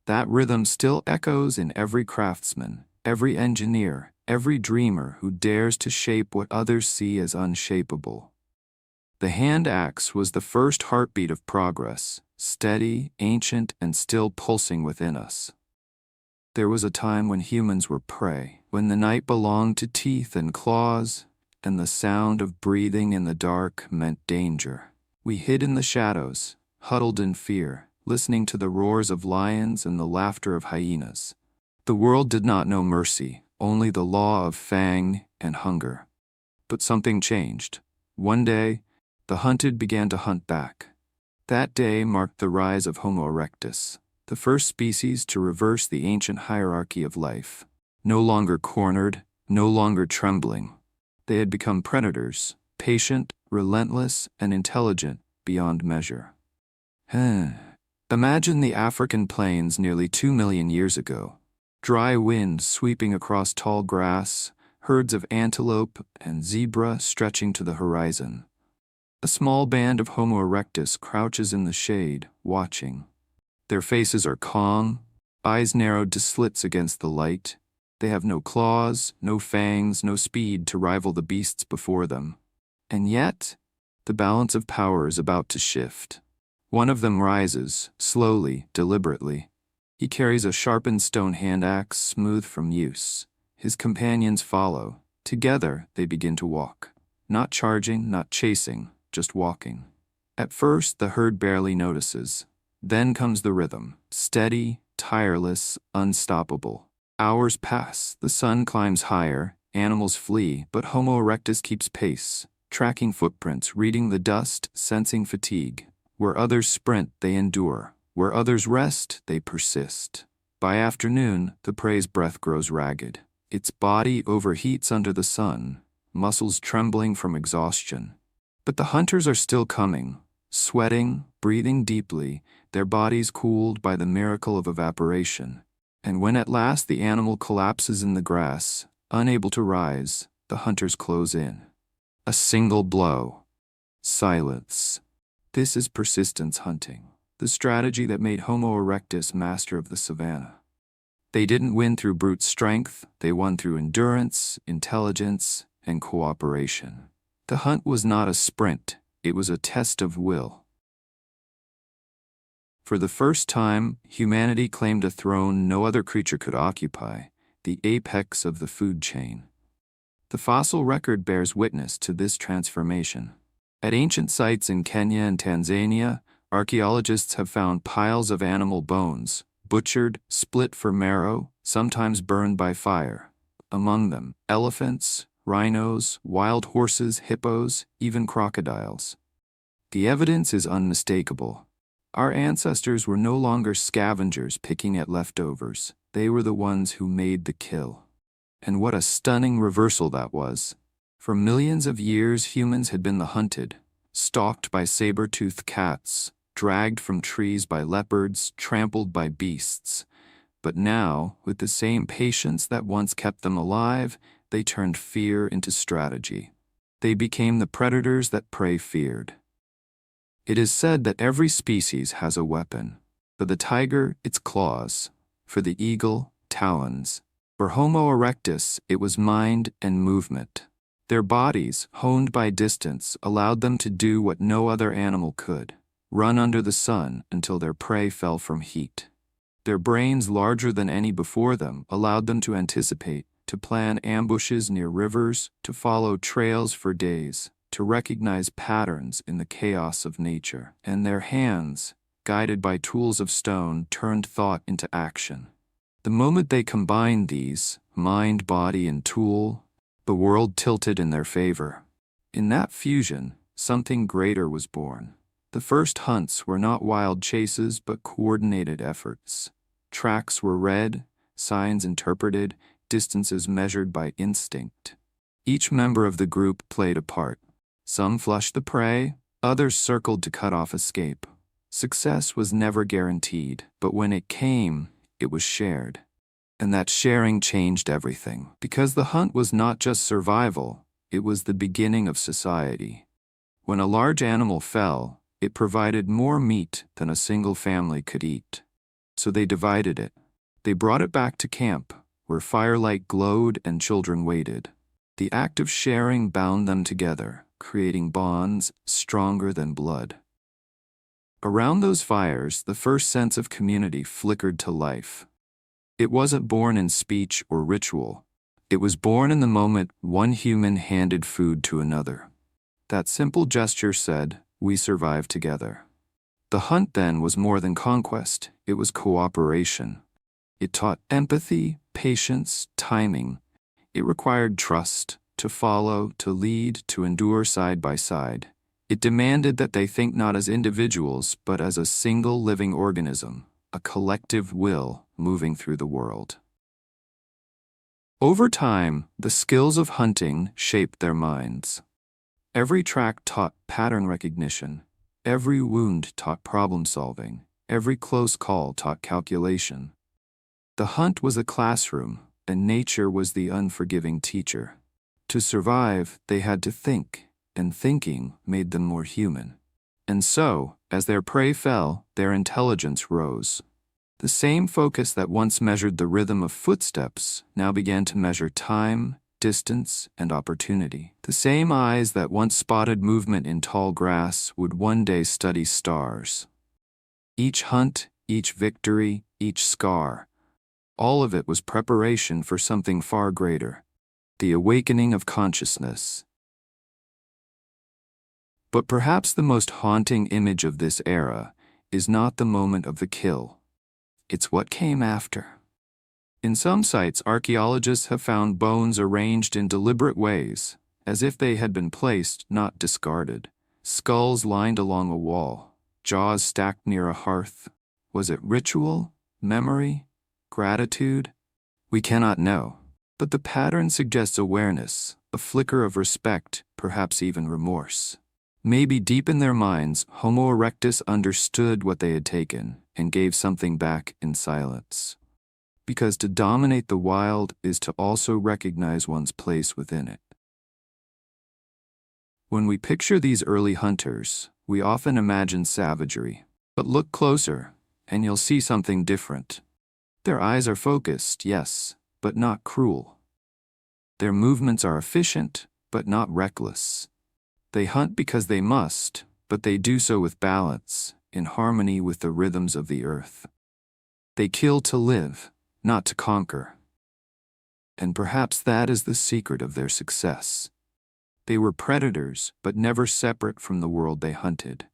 That rhythm still echoes in every craftsman, every engineer, every dreamer who dares to shape what others see as unshapable. The hand axe was the first heartbeat of progress, steady, ancient, and still pulsing within us. There was a time when humans were prey, when the night belonged to teeth and claws, and the sound of breathing in the dark meant danger. We hid in the shadows, huddled in fear, listening to the roars of lions and the laughter of hyenas. The world did not know mercy, only the law of fang and hunger. But something changed. One day, the hunted began to hunt back. That day marked the rise of Homo erectus, the first species to reverse the ancient hierarchy of life. No longer cornered, no longer trembling. They had become predators, patient, relentless, and intelligent beyond measure. Imagine the African plains nearly 2 million years ago. Dry wind sweeping across tall grass, herds of antelope and zebra stretching to the horizon. A small band of Homo erectus crouches in the shade, watching. Their faces are calm, eyes narrowed to slits against the light. They have no claws, no fangs, no speed to rival the beasts before them. And yet, the balance of power is about to shift. One of them rises, slowly, deliberately. He carries a sharpened stone hand axe, smooth from use. His companions follow. Together, they begin to walk. not charging, not chasing, just walking. At first, the herd barely notices. Then comes the rhythm, steady, tireless, unstoppable. Hours pass, the sun climbs higher, animals flee, but Homo erectus keeps pace, tracking footprints, reading the dust, sensing fatigue. Where others sprint, they endure. Where others rest, they persist. By afternoon, the prey's breath grows ragged. Its body overheats under the sun, muscles trembling from exhaustion. But the hunters are still coming, sweating, breathing deeply, their bodies cooled by the miracle of evaporation. And when at last the animal collapses in the grass, unable to rise, the hunters close in. A single blow. Silence. This is persistence hunting, the strategy that made Homo erectus master of the savannah. They didn't win through brute strength, they won through endurance, intelligence, and cooperation. The hunt was not a sprint, it was a test of will. For the first time, humanity claimed a throne no other creature could occupy, the apex of the food chain. The fossil record bears witness to this transformation. At ancient sites in Kenya and Tanzania, archaeologists have found piles of animal bones, butchered, split for marrow, sometimes burned by fire. Among them, elephants, rhinos, wild horses, hippos, even crocodiles. The evidence is unmistakable. Our ancestors were no longer scavengers picking at leftovers. They were the ones who made the kill. And what a stunning reversal that was. For millions of years, humans had been the hunted, stalked by saber-toothed cats, dragged from trees by leopards, trampled by beasts. But now, with the same patience that once kept them alive, they turned fear into strategy. They became the predators that prey feared. It is said that every species has a weapon. For the tiger, its claws. For the eagle, talons. For Homo erectus, it was mind and movement. Their bodies, honed by distance, allowed them to do what no other animal could: run under the sun until their prey fell from heat. Their brains, larger than any before them, allowed them to anticipate, to plan ambushes near rivers, to follow trails for days, to recognize patterns in the chaos of nature. And their hands, guided by tools of stone, turned thought into action. The moment they combined these, mind, body, and tool, the world tilted in their favor. In that fusion, something greater was born. The first hunts were not wild chases but coordinated efforts. Tracks were read, signs interpreted, distances measured by instinct. Each member of the group played a part. Some flushed the prey, others circled to cut off escape. Success was never guaranteed, but when it came, it was shared. And that sharing changed everything. Because the hunt was not just survival, it was the beginning of society. When a large animal fell, it provided more meat than a single family could eat. So they divided it. They brought it back to camp, where firelight glowed and children waited. The act of sharing bound them together, creating bonds stronger than blood. Around those fires, the first sense of community flickered to life. It wasn't born in speech or ritual. It was born in the moment one human handed food to another. That simple gesture said, "We survive together." The hunt then was more than conquest, it was cooperation. It taught empathy, patience, timing. It required trust, to follow, to lead, to endure side by side. It demanded that they think not as individuals, but as a single living organism, a collective will moving through the world. Over time, the skills of hunting shaped their minds. Every track taught pattern recognition. Every wound taught problem solving. Every close call taught calculation. The hunt was a classroom, and nature was the unforgiving teacher. To survive, they had to think, and thinking made them more human. And so, as their prey fell, their intelligence rose. The same focus that once measured the rhythm of footsteps now began to measure time, distance, and opportunity. The same eyes that once spotted movement in tall grass would one day study stars. Each hunt, each victory, each scar, all of it was preparation for something far greater: the awakening of consciousness. But perhaps the most haunting image of this era is not the moment of the kill. It's what came after. In some sites, archaeologists have found bones arranged in deliberate ways, as if they had been placed, not discarded. Skulls lined along a wall, jaws stacked near a hearth. Was it ritual, memory, gratitude? We cannot know, but the pattern suggests awareness, a flicker of respect, perhaps even remorse. Maybe deep in their minds, Homo erectus understood what they had taken and gave something back in silence. Because to dominate the wild is to also recognize one's place within it. When we picture these early hunters, we often imagine savagery. But look closer, and you'll see something different. Their eyes are focused, yes, but not cruel. Their movements are efficient, but not reckless. They hunt because they must, but they do so with balance, in harmony with the rhythms of the earth. They kill to live, not to conquer. And perhaps that is the secret of their success. They were predators, but never separate from the world they hunted.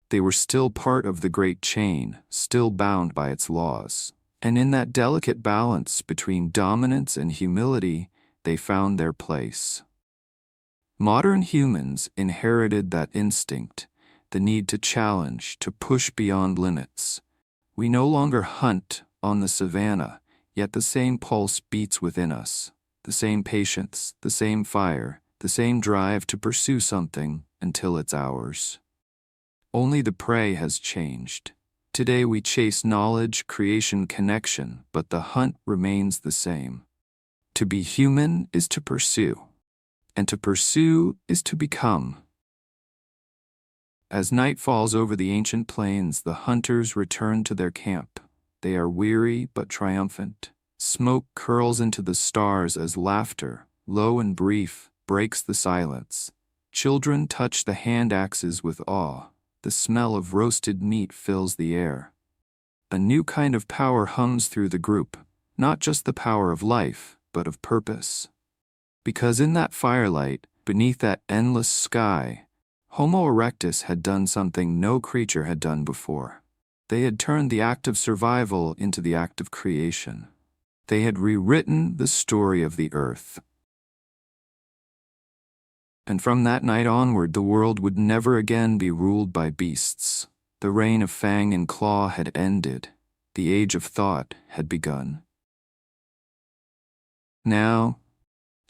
They were still part of the great chain, still bound by its laws. And in that delicate balance between dominance and humility, they found their place. Modern humans inherited that instinct, the need to challenge, to push beyond limits. We no longer hunt on the savannah, yet the same pulse beats within us, the same patience, the same fire, the same drive to pursue something until it's ours. Only the prey has changed. Today we chase knowledge, creation, connection, but the hunt remains the same. To be human is to pursue, and to pursue is to become. As night falls over the ancient plains, the hunters return to their camp. They are weary but triumphant. Smoke curls into the stars as laughter, low and brief, breaks the silence. Children touch the hand axes with awe. The smell of roasted meat fills the air. A new kind of power hums through the group, not just the power of life, but of purpose. Because in that firelight, beneath that endless sky, Homo erectus had done something no creature had done before. They had turned the act of survival into the act of creation. They had rewritten the story of the earth. And from that night onward, the world would never again be ruled by beasts. The reign of fang and claw had ended. The age of thought had begun. Now,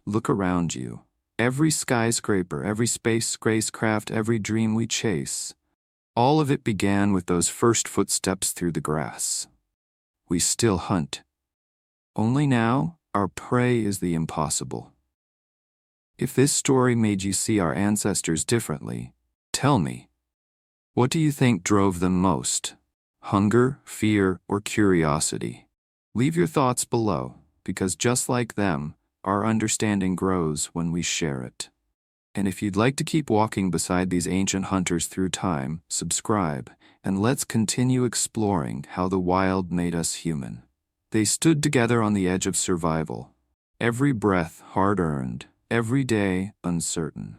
look around you. Every skyscraper, every space spacecraft, every dream we chase, all of it began with those first footsteps through the grass. We still hunt. Only now, our prey is the impossible. If this story made you see our ancestors differently, tell me, what do you think drove them most? Hunger, fear, or curiosity? Leave your thoughts below, because just like them, our understanding grows when we share it. And if you'd like to keep walking beside these ancient hunters through time, subscribe, and let's continue exploring how the wild made us human. They stood together on the edge of survival, every breath hard-earned, every day uncertain.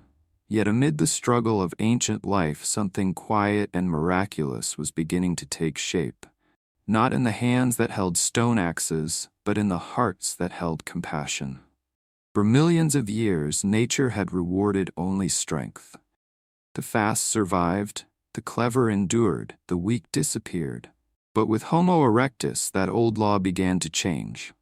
Yet amid the struggle of ancient life, something quiet and miraculous was beginning to take shape. Not in the hands that held stone axes, but in the hearts that held compassion. For millions of years, nature had rewarded only strength. The fast survived, the clever endured, the weak disappeared. But with Homo erectus, that old law began to change.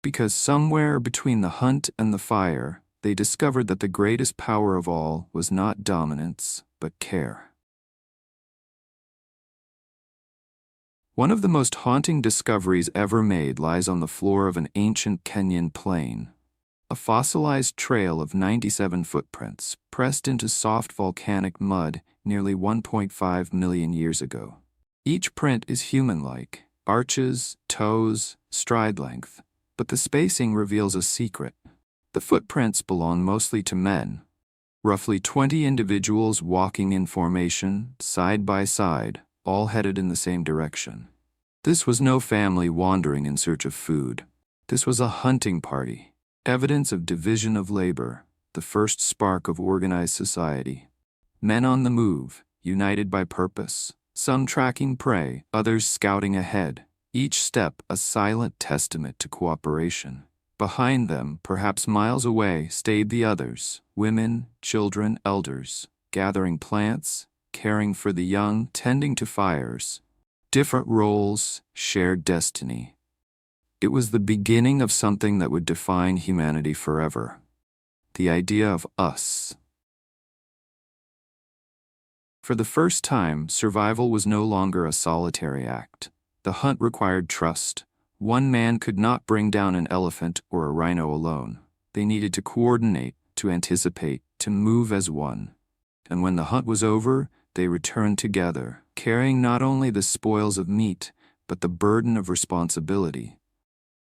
Because somewhere between the hunt and the fire, they discovered that the greatest power of all was not dominance, but care. One of the most haunting discoveries ever made lies on the floor of an ancient Kenyan plain. A fossilized trail of 97 footprints, pressed into soft volcanic mud nearly 1.5 million years ago. Each print is human-like, arches, toes, stride length, but the spacing reveals a secret. The footprints belong mostly to men, roughly 20 individuals walking in formation, side by side, all headed in the same direction. This was no family wandering in search of food. This was a hunting party, evidence of division of labor, the first spark of organized society. Men on the move, united by purpose, some tracking prey, others scouting ahead, each step a silent testament to cooperation. Behind them, perhaps miles away, stayed the others, women, children, elders, gathering plants, caring for the young, tending to fires. Different roles, shared destiny. It was the beginning of something that would define humanity forever. The idea of us. For the first time, survival was no longer a solitary act. The hunt required trust. One man could not bring down an elephant or a rhino alone. They needed to coordinate, to anticipate, to move as one. And when the hunt was over, they returned together, carrying not only the spoils of meat, but the burden of responsibility.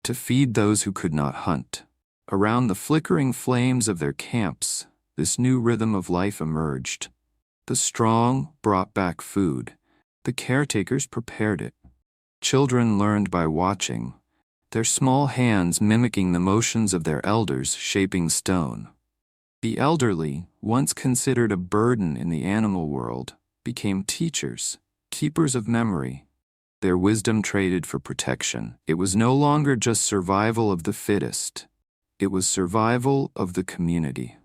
To feed those who could not hunt. Around the flickering flames of their camps, this new rhythm of life emerged. The strong brought back food. The caretakers prepared it. Children learned by watching, their small hands mimicking the motions of their elders shaping stone. The elderly, once considered a burden in the animal world, became teachers, keepers of memory. Their wisdom traded for protection. It was no longer just survival of the fittest. It was survival of the community.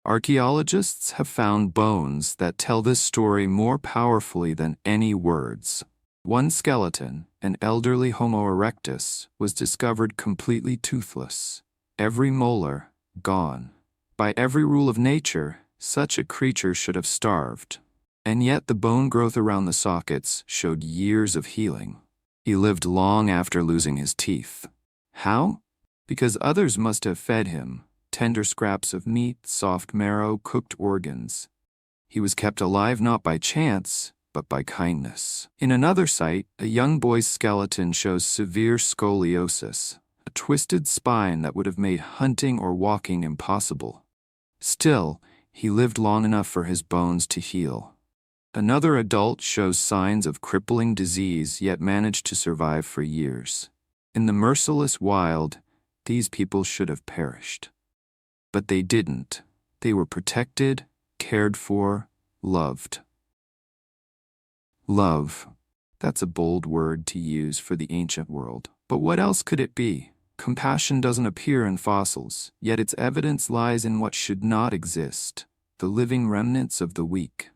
Archaeologists have found bones that tell this story more powerfully than any words. One skeleton, an elderly Homo erectus, was discovered completely toothless. Every molar, gone. By every rule of nature, such a creature should have starved. And yet the bone growth around the sockets showed years of healing. He lived long after losing his teeth. How? Because others must have fed him. Tender scraps of meat, soft marrow, cooked organs. He was kept alive not by chance, but by kindness. In another site, a young boy's skeleton shows severe scoliosis, a twisted spine that would have made hunting or walking impossible. Still, he lived long enough for his bones to heal. Another adult shows signs of crippling disease yet managed to survive for years. In the merciless wild, these people should have perished. But they didn't. They were protected, cared for, loved. Love. That's a bold word to use for the ancient world. But what else could it be? Compassion doesn't appear in fossils, yet its evidence lies in what should not exist, the living remnants of the weak.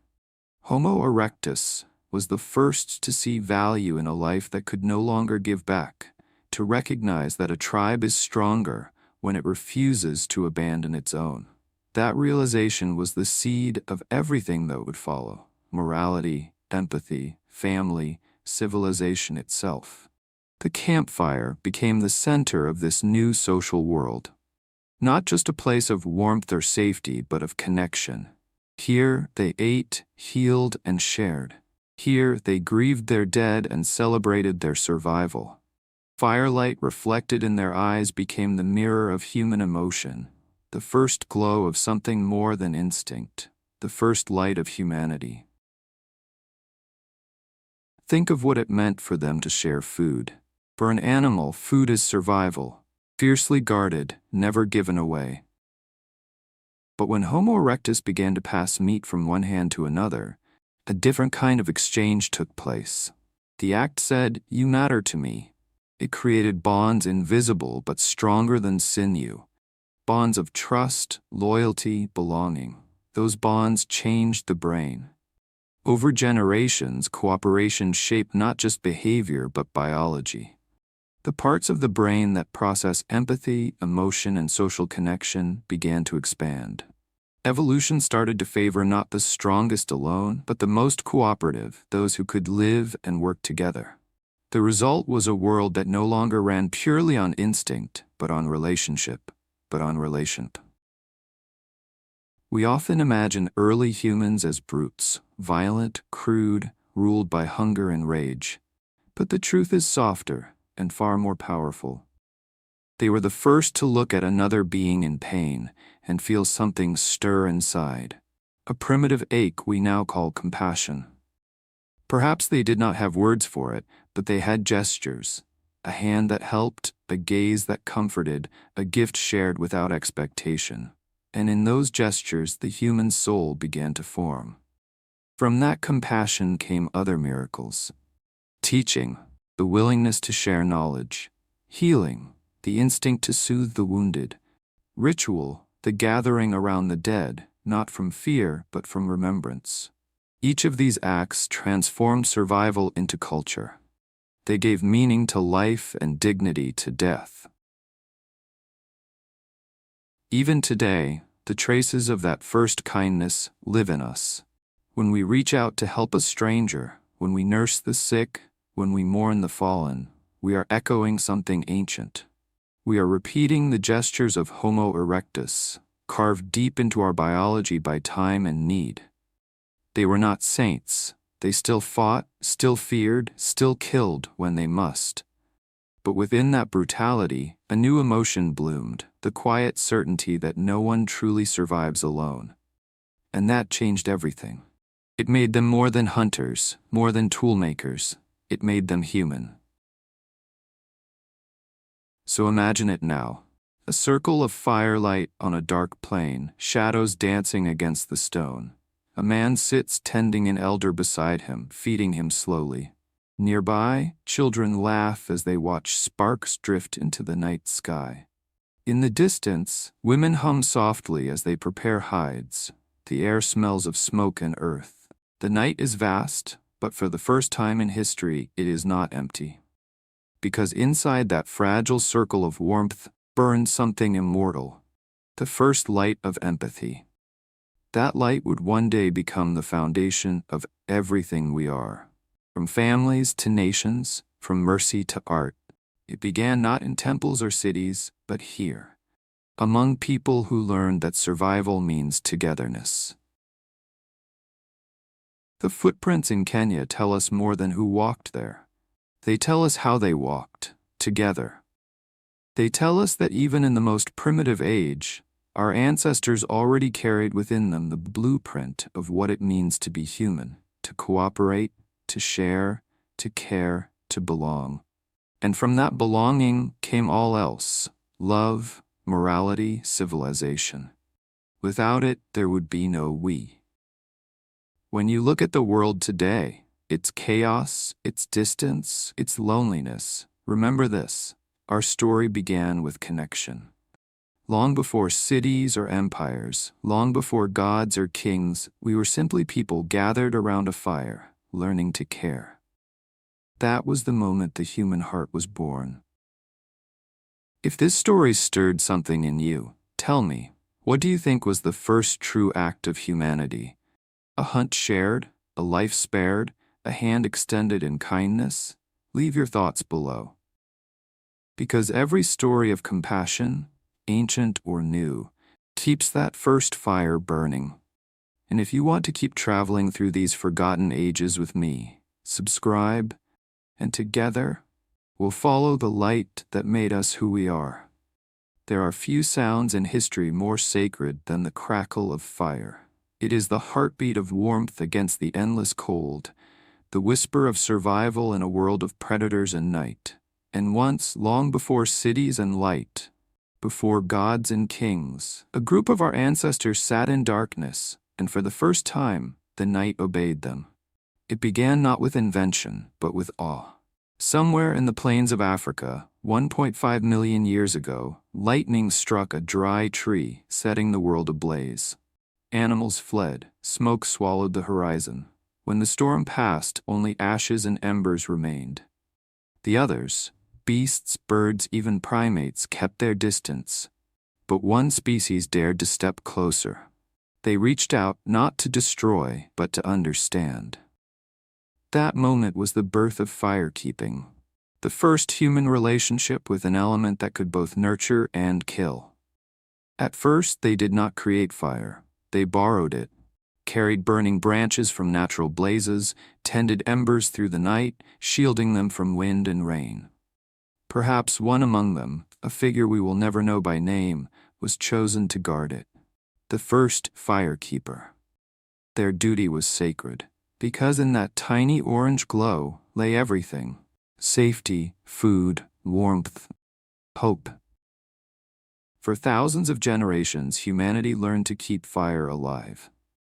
Homo erectus was the first to see value in a life that could no longer give back, to recognize that a tribe is stronger when it refuses to abandon its own. That realization was the seed of everything that would follow: morality, empathy, family, civilization itself. The campfire became the center of this new social world. Not just a place of warmth or safety, but of connection. Here they ate, healed, and shared. Here they grieved their dead and celebrated their survival. Firelight reflected in their eyes became the mirror of human emotion, the first glow of something more than instinct, the first light of humanity. Think of what it meant for them to share food. For an animal, food is survival, fiercely guarded, never given away. But when Homo erectus began to pass meat from one hand to another, a different kind of exchange took place. The act said, "You matter to me." It created bonds invisible but stronger than sinew. Bonds of trust, loyalty, belonging. Those bonds changed the brain. Over generations, cooperation shaped not just behavior but biology. The parts of the brain that process empathy, emotion, and social connection began to expand. Evolution started to favor not the strongest alone, but the most cooperative, those who could live and work together. The result was a world that no longer ran purely on instinct, but on relationship. We often imagine early humans as brutes, violent, crude, ruled by hunger and rage. But the truth is softer and far more powerful. They were the first to look at another being in pain and feel something stir inside, a primitive ache we now call compassion. Perhaps they did not have words for it, but they had gestures, a hand that helped, a gaze that comforted, a gift shared without expectation. and in those gestures the human soul began to form. From that compassion came other miracles. Teaching, the willingness to share knowledge. Healing, the instinct to soothe the wounded. Ritual, the gathering around the dead, not from fear but from remembrance. Each of these acts transformed survival into culture. They gave meaning to life and dignity to death. Even today, the traces of that first kindness live in us. When we reach out to help a stranger, when we nurse the sick, when we mourn the fallen, we are echoing something ancient. We are repeating the gestures of Homo erectus, carved deep into our biology by time and need. They were not saints. They still fought, still feared, still killed when they must. But within that brutality, a new emotion bloomed, the quiet certainty that no one truly survives alone. And that changed everything. It made them more than hunters, more than toolmakers. It made them human. So imagine it now. A circle of firelight on a dark plain, shadows dancing against the stone. A man sits tending an elder beside him, feeding him slowly. Nearby, children laugh as they watch sparks drift into the night sky. In the distance, women hum softly as they prepare hides. The air smells of smoke and earth. The night is vast, but for the first time in history, it is not empty. Because inside that fragile circle of warmth burns something immortal, the first light of empathy. That light would one day become the foundation of everything we are. From families to nations, from mercy to art. It began not in temples or cities, but here, among people who learned that survival means togetherness. The footprints in Kenya tell us more than who walked there. They tell us how they walked, together. They tell us that even in the most primitive age, our ancestors already carried within them the blueprint of what it means to be human, to cooperate, to share, to care, to belong. And from that belonging came all else: love, morality, civilization. Without it, there would be no we. When you look at the world today, its chaos, its distance, its loneliness, remember this: our story began with connection. Long before cities or empires, long before gods or kings, we were simply people gathered around a fire, learning to care. That was the moment the human heart was born. If this story stirred something in you, tell me, what do you think was the first true act of humanity? A hunt shared, a life spared, a hand extended in kindness? Leave your thoughts below. Because every story of compassion, ancient or new, keeps that first fire burning. And if you want to keep traveling through these forgotten ages with me, subscribe, and together, we'll follow the light that made us who we are. There are few sounds in history more sacred than the crackle of fire. It is the heartbeat of warmth against the endless cold, the whisper of survival in a world of predators and night. And once, long before cities and light, before gods and kings, a group of our ancestors sat in darkness, and for the first time, the night obeyed them. It began not with invention, but with awe. Somewhere in the plains of Africa, 1.5 million years ago, lightning struck a dry tree, setting the world ablaze. Animals fled, smoke swallowed the horizon. When the storm passed, only ashes and embers remained. The others, beasts, birds, even primates, kept their distance. But one species dared to step closer. They reached out not to destroy, but to understand. That moment was the birth of firekeeping, the first human relationship with an element that could both nurture and kill. At first, they did not create fire. They borrowed it, carried burning branches from natural blazes, tended embers through the night, shielding them from wind and rain. Perhaps one among them, a figure we will never know by name, was chosen to guard it. The first firekeeper. Their duty was sacred, because in that tiny orange glow lay everything: safety, food, warmth, hope. For thousands of generations, humanity learned to keep fire alive.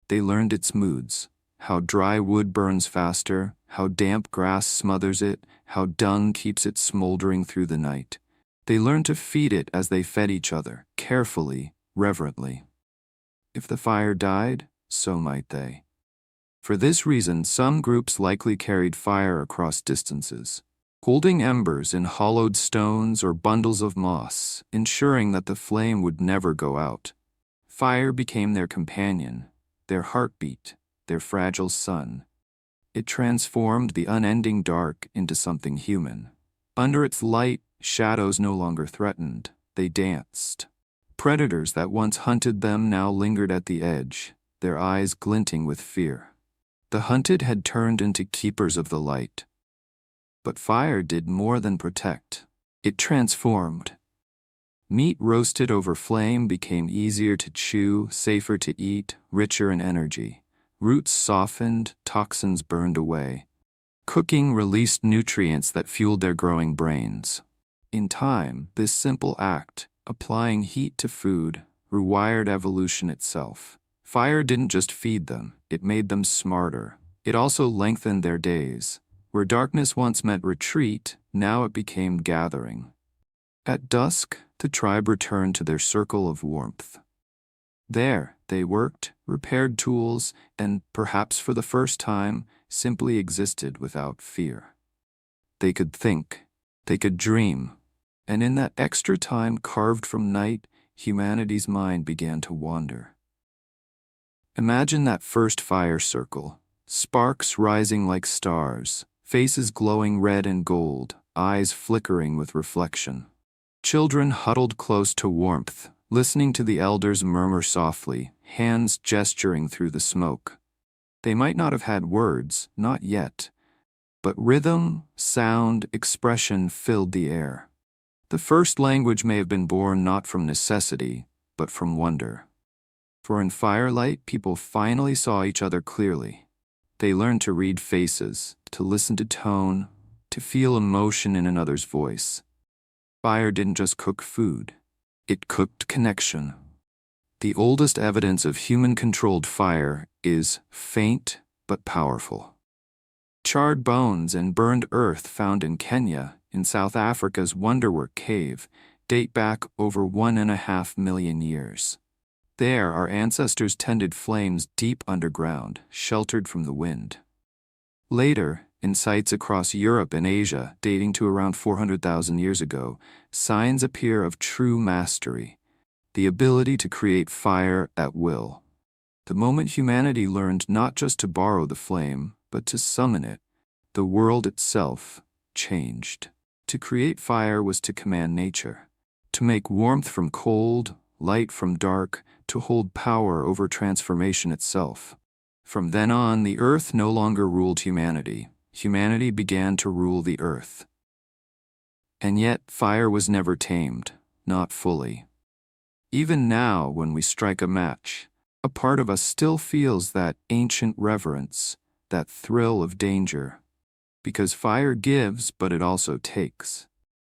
They learned its moods, how dry wood burns faster, how damp grass smothers it, how dung keeps it smoldering through the night. They learned to feed it as they fed each other, carefully, reverently. If the fire died, so might they. For this reason, some groups likely carried fire across distances, holding embers in hollowed stones or bundles of moss, ensuring that the flame would never go out. Fire became their companion, their heartbeat, their fragile sun. It transformed the unending dark into something human. Under its light, shadows no longer threatened, they danced. Predators that once hunted them now lingered at the edge, their eyes glinting with fear. The hunted had turned into keepers of the light. But fire did more than protect. It transformed. Meat roasted over flame became easier to chew, safer to eat, richer in energy. Roots softened, toxins burned away. Cooking released nutrients that fueled their growing brains. In time, this simple act, applying heat to food, rewired evolution itself. Fire didn't just feed them, it made them smarter. It also lengthened their days. Where darkness once meant retreat, now it became gathering. At dusk, the tribe returned to their circle of warmth. There, they worked, repaired tools, and, perhaps for the first time, simply existed without fear. They could think, they could dream, and in that extra time carved from night, humanity's mind began to wander. Imagine that first fire circle, sparks rising like stars, faces glowing red and gold, eyes flickering with reflection. Children huddled close to warmth, listening to the elders murmur softly, hands gesturing through the smoke. They might not have had words, not yet, but rhythm, sound, expression filled the air. The first language may have been born not from necessity, but from wonder. For in firelight, people finally saw each other clearly. They learned to read faces, to listen to tone, to feel emotion in another's voice. Fire didn't just cook food, it cooked connection. The oldest evidence of human-controlled fire is faint but powerful. Charred bones and burned earth found in Kenya, in South Africa's Wonderwork Cave, date back over 1.5 million years. There, our ancestors tended flames deep underground, sheltered from the wind. Later, in sites across Europe and Asia, dating to around 400,000 years ago, signs appear of true mastery, the ability to create fire at will. The moment humanity learned not just to borrow the flame, but to summon it, the world itself changed. To create fire was to command nature, to make warmth from cold, light from dark, to hold power over transformation itself. From then on, the earth no longer ruled humanity. Humanity began to rule the earth. And yet, fire was never tamed, not fully. Even now, when we strike a match, a part of us still feels that ancient reverence, that thrill of danger. Because fire gives, but it also takes.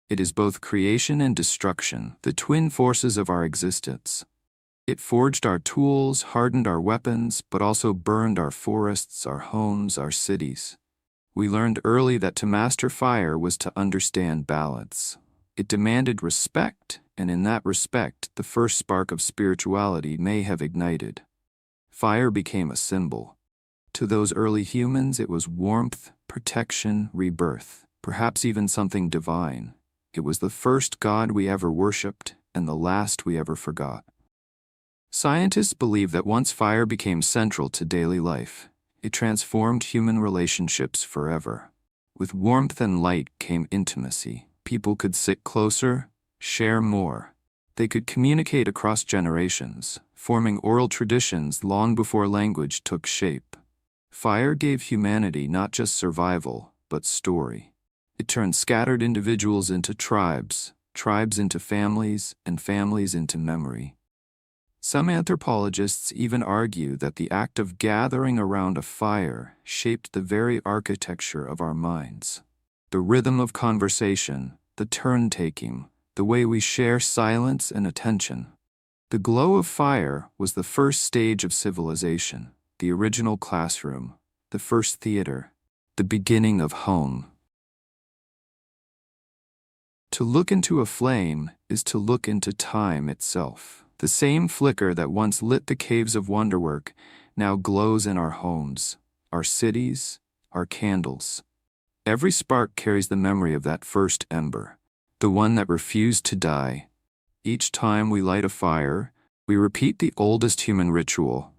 It is both creation and destruction, the twin forces of our existence. It forged our tools, hardened our weapons, but also burned our forests, our homes, our cities. We learned early that to master fire was to understand balance. It demanded respect, and in that respect, the first spark of spirituality may have ignited. Fire became a symbol. To those early humans, it was warmth, protection, rebirth, perhaps even something divine. It was the first God we ever worshipped, and the last we ever forgot. Scientists believe that once fire became central to daily life, it transformed human relationships forever. With warmth and light came intimacy. People could sit closer, share more. They could communicate across generations, forming oral traditions long before language took shape. Fire gave humanity not just survival, but story. It turned scattered individuals into tribes, tribes into families, and families into memory. Some anthropologists even argue that the act of gathering around a fire shaped the very architecture of our minds. The rhythm of conversation, the turn-taking, the way we share silence and attention. The glow of fire was the first stage of civilization, the original classroom, the first theater, the beginning of home. To look into a flame is to look into time itself. The same flicker that once lit the caves of wonderwork now glows in our homes, our cities, our candles. Every spark carries the memory of that first ember, the one that refused to die. Each time we light a fire, we repeat the oldest human ritual,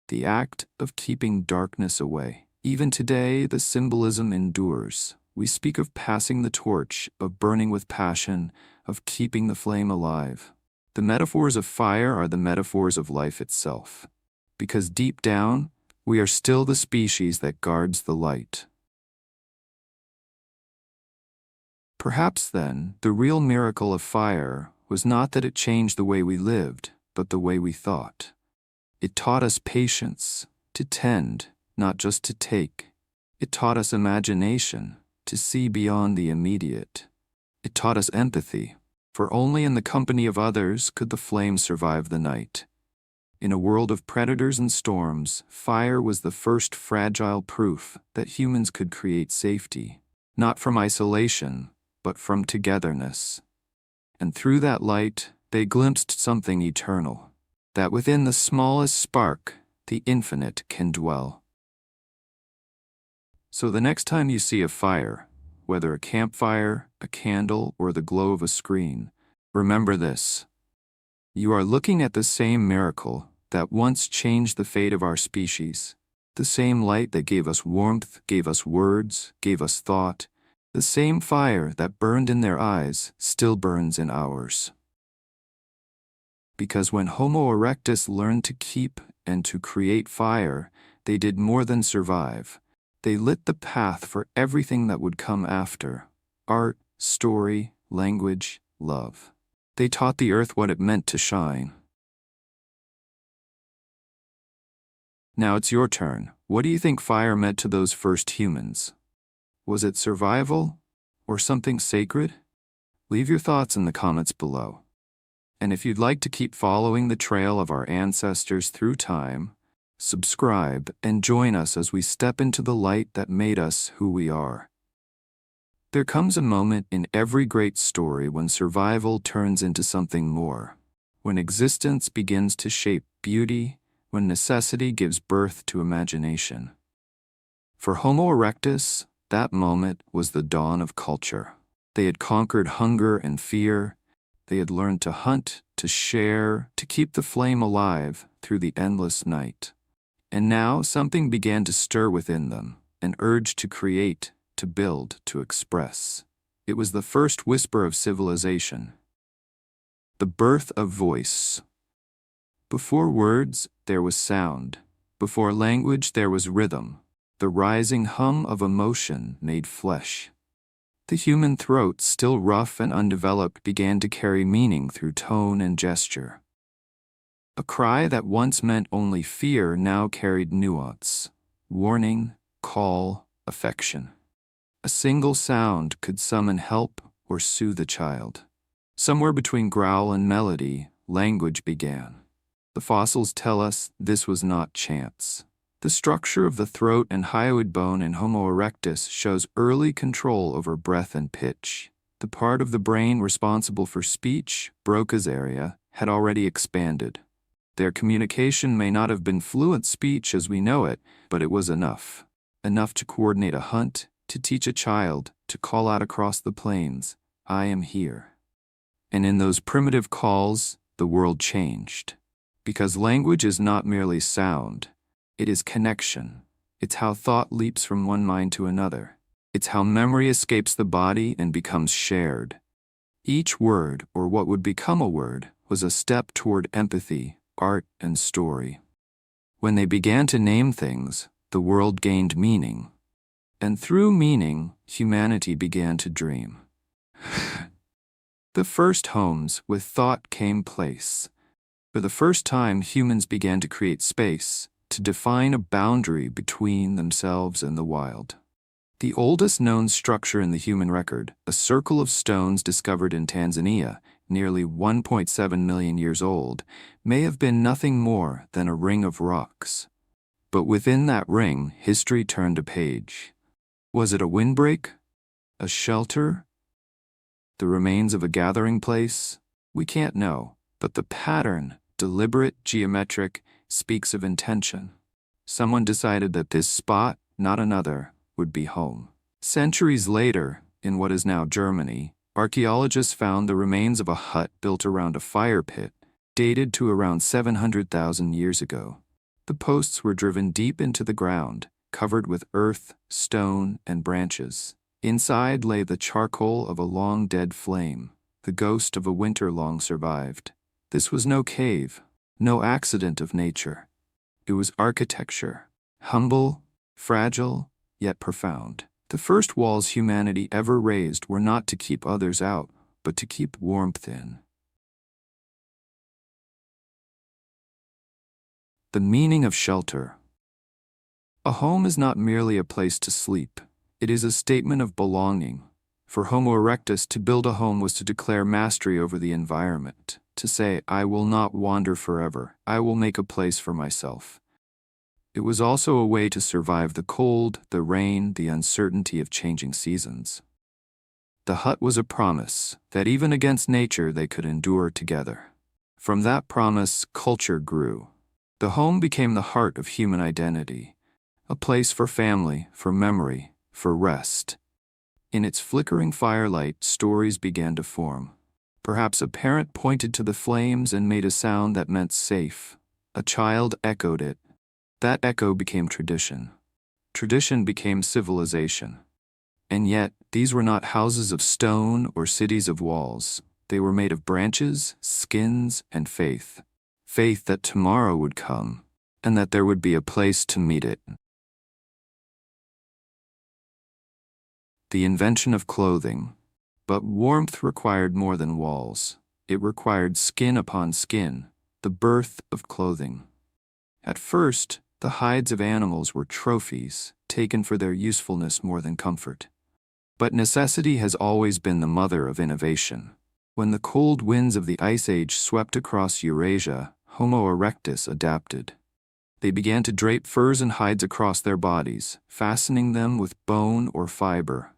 the act of keeping darkness away. Even today, the symbolism endures. We speak of passing the torch, of burning with passion, of keeping the flame alive. The metaphors of fire are the metaphors of life itself, because deep down, we are still the species that guards the light. Perhaps then, the real miracle of fire was not that it changed the way we lived, but the way we thought. It taught us patience, to tend, not just to take. It taught us imagination, to see beyond the immediate. It taught us empathy, for only in the company of others could the flame survive the night. In a world of predators and storms, fire was the first fragile proof that humans could create safety, not from isolation, but from togetherness. And through that light, they glimpsed something eternal, that within the smallest spark, the infinite can dwell. So the next time you see a fire, whether a campfire, a candle, or the glow of a screen, remember this. You are looking at the same miracle that once changed the fate of our species, the same light that gave us warmth, gave us words, gave us thought, the same fire that burned in their eyes still burns in ours. Because when Homo erectus learned to keep and to create fire, they did more than survive. They lit the path for everything that would come after: art, story, language, love. They taught the earth what it meant to shine. Now it's your turn. What do you think fire meant to those first humans? Was it survival or something sacred? Leave your thoughts in the comments below. And if you'd like to keep following the trail of our ancestors through time, subscribe and join us as we step into the light that made us who we are. There comes a moment in every great story when survival turns into something more, when existence begins to shape beauty, when necessity gives birth to imagination. For Homo erectus, that moment was the dawn of culture. They had conquered hunger and fear. They had learned to hunt, to share, to keep the flame alive through the endless night. And now something began to stir within them, an urge to create, to build, to express. It was the first whisper of civilization, the birth of voice. Before words, there was sound. Before language, there was rhythm. The rising hum of emotion made flesh. The human throat, still rough and undeveloped, began to carry meaning through tone and gesture. A cry that once meant only fear now carried nuance, warning, call, affection. A single sound could summon help or soothe a child. Somewhere between growl and melody, language began. The fossils tell us this was not chance. The structure of the throat and hyoid bone in Homo erectus shows early control over breath and pitch. The part of the brain responsible for speech, Broca's area, had already expanded. Their communication may not have been fluent speech as we know it, but it was enough. Enough to coordinate a hunt, to teach a child, to call out across the plains, "I am here." And in those primitive calls, the world changed. Because language is not merely sound. It is connection. It's how thought leaps from one mind to another. It's how memory escapes the body and becomes shared. Each word, or what would become a word, was a step toward empathy, art, and story. When they began to name things, the world gained meaning. And through meaning, humanity began to dream. The first homes with thought came place. For the first time, humans began to create space, to define a boundary between themselves and the wild. The oldest known structure in the human record, a circle of stones discovered in Tanzania, nearly 1.7 million years old, may have been nothing more than a ring of rocks. But within that ring, history turned a page. Was it a windbreak? A shelter? The remains of a gathering place? We can't know, but the pattern, deliberate, geometric, speaks of intention. Someone decided that this spot, not another, would be home. Centuries later, in what is now Germany, archaeologists found the remains of a hut built around a fire pit, dated to around 700,000 years ago. The posts were driven deep into the ground, covered with earth, stone, and branches. Inside lay the charcoal of a long-dead flame, the ghost of a winter long survived. This was no cave, no accident of nature. It was architecture, humble, fragile, yet profound. The first walls humanity ever raised were not to keep others out, but to keep warmth in. The meaning of shelter. A home is not merely a place to sleep. It is a statement of belonging. For Homo erectus, to build a home was to declare mastery over the environment, to say, I will not wander forever, I will make a place for myself. It was also a way to survive the cold, the rain, the uncertainty of changing seasons. The hut was a promise that even against nature they could endure together. From that promise, culture grew. The home became the heart of human identity, a place for family, for memory, for rest. In its flickering firelight, stories began to form. Perhaps a parent pointed to the flames and made a sound that meant safe. A child echoed it. That echo became tradition. Tradition became civilization. And yet, these were not houses of stone or cities of walls. They were made of branches, skins, and faith. Faith that tomorrow would come, and that there would be a place to meet it. The invention of clothing. But warmth required more than walls. It required skin upon skin, the birth of clothing. At first, the hides of animals were trophies, taken for their usefulness more than comfort. But necessity has always been the mother of innovation. When the cold winds of the Ice Age swept across Eurasia, Homo erectus adapted. They began to drape furs and hides across their bodies, fastening them with bone or fiber.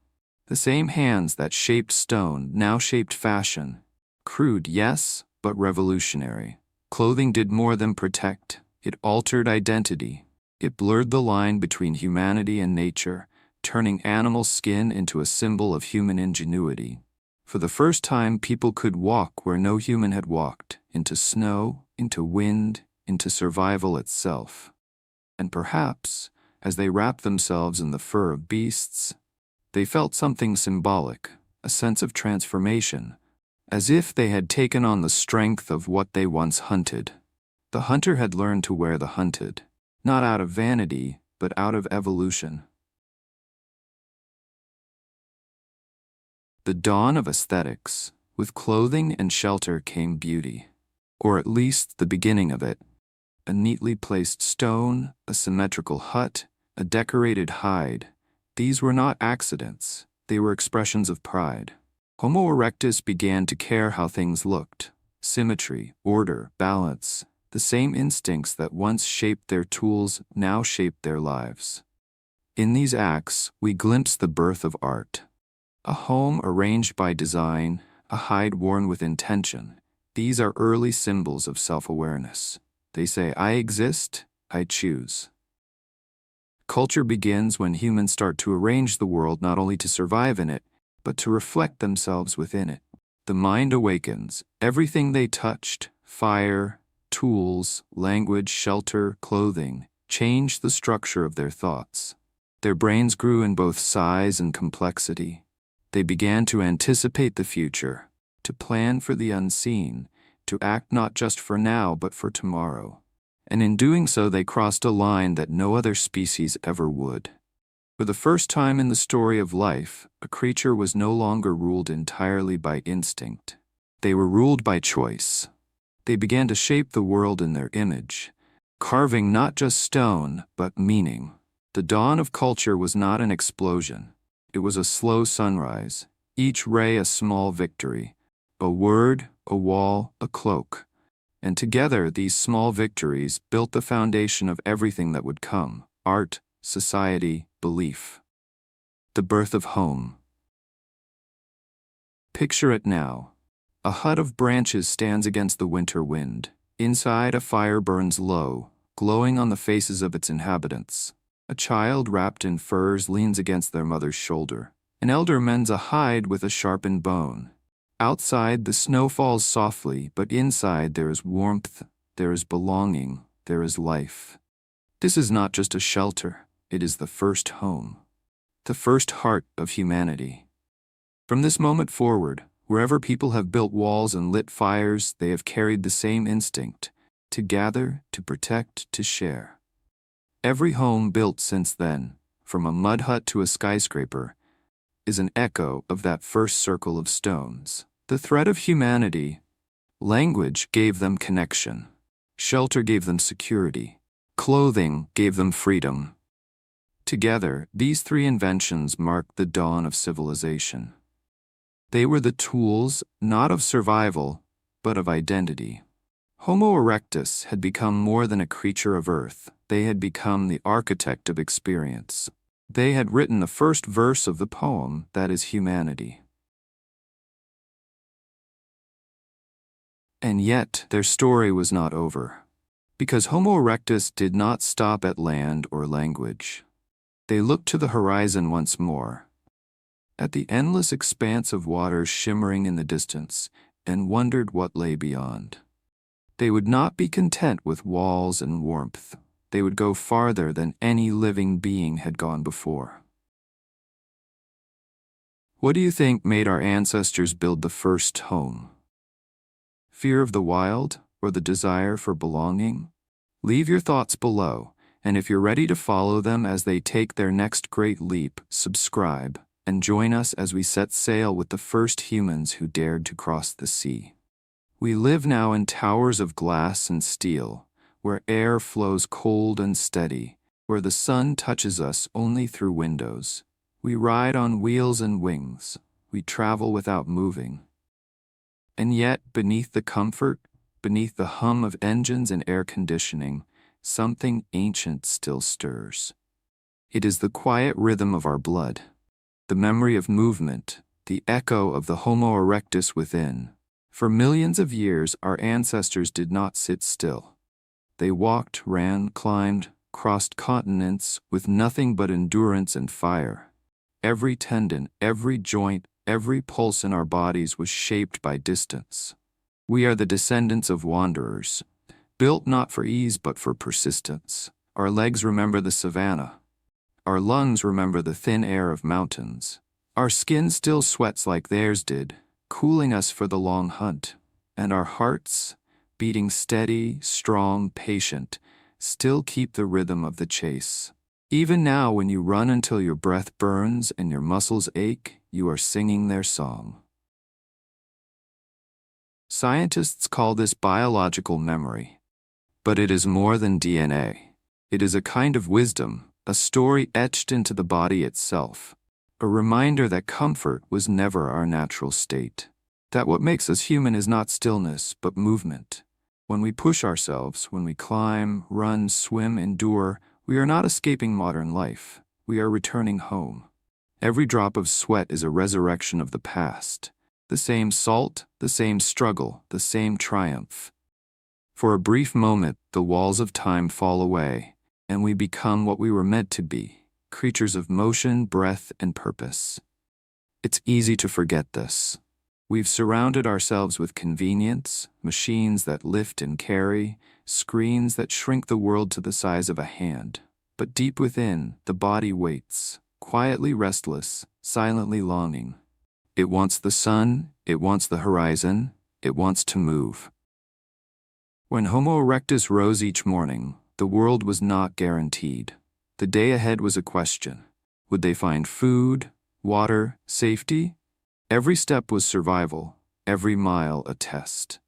The same hands that shaped stone now shaped fashion. Crude, yes, but revolutionary. Clothing did more than protect. It altered identity. It blurred the line between humanity and nature, turning animal skin into a symbol of human ingenuity. For the first time, people could walk where no human had walked, into snow, into wind, into survival itself. And perhaps, as they wrapped themselves in the fur of beasts, they felt something symbolic, a sense of transformation, as if they had taken on the strength of what they once hunted. The hunter had learned to wear the hunted, not out of vanity, but out of evolution. The dawn of aesthetics. With clothing and shelter came beauty, or at least the beginning of it. A neatly placed stone, a symmetrical hut, a decorated hide. These were not accidents, they were expressions of pride. Homo erectus began to care how things looked. Symmetry, order, balance. The same instincts that once shaped their tools now shaped their lives. In these acts, we glimpse the birth of art. A home arranged by design, a hide worn with intention. These are early symbols of self-awareness. They say, I exist, I choose. Culture begins when humans start to arrange the world not only to survive in it, but to reflect themselves within it. The mind awakens. Everything they touched, fire, tools, language, shelter, clothing, changed the structure of their thoughts. Their brains grew in both size and complexity. They began to anticipate the future, to plan for the unseen, to act not just for now but for tomorrow. And in doing so they crossed a line that no other species ever would. For the first time in the story of life, a creature was no longer ruled entirely by instinct. They were ruled by choice. They began to shape the world in their image, carving not just stone, but meaning. The dawn of culture was not an explosion. It was a slow sunrise, each ray a small victory, a word, a wall, a cloak. And together these small victories built the foundation of everything that would come: art, society, belief. The birth of home. Picture it now. A hut of branches stands against the winter wind. Inside, a fire burns low, glowing on the faces of its inhabitants. A child wrapped in furs leans against their mother's shoulder. An elder mends a hide with a sharpened bone. Outside, the snow falls softly, but inside there is warmth, there is belonging, there is life. This is not just a shelter, it is the first home, the first heart of humanity. From this moment forward, wherever people have built walls and lit fires, they have carried the same instinct: to gather, to protect, to share. Every home built since then, from a mud hut to a skyscraper, is an echo of that first circle of stones. The thread of humanity. Language gave them connection. Shelter gave them security. Clothing gave them freedom. Together, these three inventions marked the dawn of civilization. They were the tools, not of survival, but of identity. Homo erectus had become more than a creature of earth. They had become the architect of experience. They had written the first verse of the poem that is humanity. And yet, their story was not over. Because Homo erectus did not stop at land or language. They looked to the horizon once more, at the endless expanse of water shimmering in the distance, and wondered what lay beyond. They would not be content with walls and warmth. They would go farther than any living being had gone before. What do you think made our ancestors build the first home? Fear of the wild, or the desire for belonging? Leave your thoughts below, and if you're ready to follow them as they take their next great leap, subscribe, and join us as we set sail with the first humans who dared to cross the sea. We live now in towers of glass and steel, where air flows cold and steady, where the sun touches us only through windows. We ride on wheels and wings. We travel without moving. And yet, beneath the comfort, beneath the hum of engines and air conditioning, something ancient still stirs. It is the quiet rhythm of our blood, the memory of movement, the echo of the Homo erectus within. For millions of years, our ancestors did not sit still. They walked, ran, climbed, crossed continents with nothing but endurance and fire. Every tendon, every joint, every pulse in our bodies was shaped by distance. We are the descendants of wanderers, built not for ease but for persistence. Our legs remember the savanna. Our lungs remember the thin air of mountains. Our skin still sweats like theirs did, cooling us for the long hunt. And our hearts, beating steady, strong, patient, still keep the rhythm of the chase. Even now, when you run until your breath burns and your muscles ache, you are singing their song. Scientists call this biological memory. But it is more than DNA. It is a kind of wisdom, a story etched into the body itself. A reminder that comfort was never our natural state. That what makes us human is not stillness, but movement. When we push ourselves, when we climb, run, swim, endure, we are not escaping modern life. We are returning home. Every drop of sweat is a resurrection of the past. The same salt, the same struggle, the same triumph. For a brief moment, the walls of time fall away, and we become what we were meant to be, creatures of motion, breath, and purpose. It's easy to forget this. We've surrounded ourselves with convenience, machines that lift and carry, screens that shrink the world to the size of a hand. But deep within, the body waits, quietly restless, silently longing. It wants the sun, it wants the horizon, it wants to move. When Homo erectus rose each morning, the world was not guaranteed. The day ahead was a question. Would they find food, water, safety? Every step was survival, every mile a test.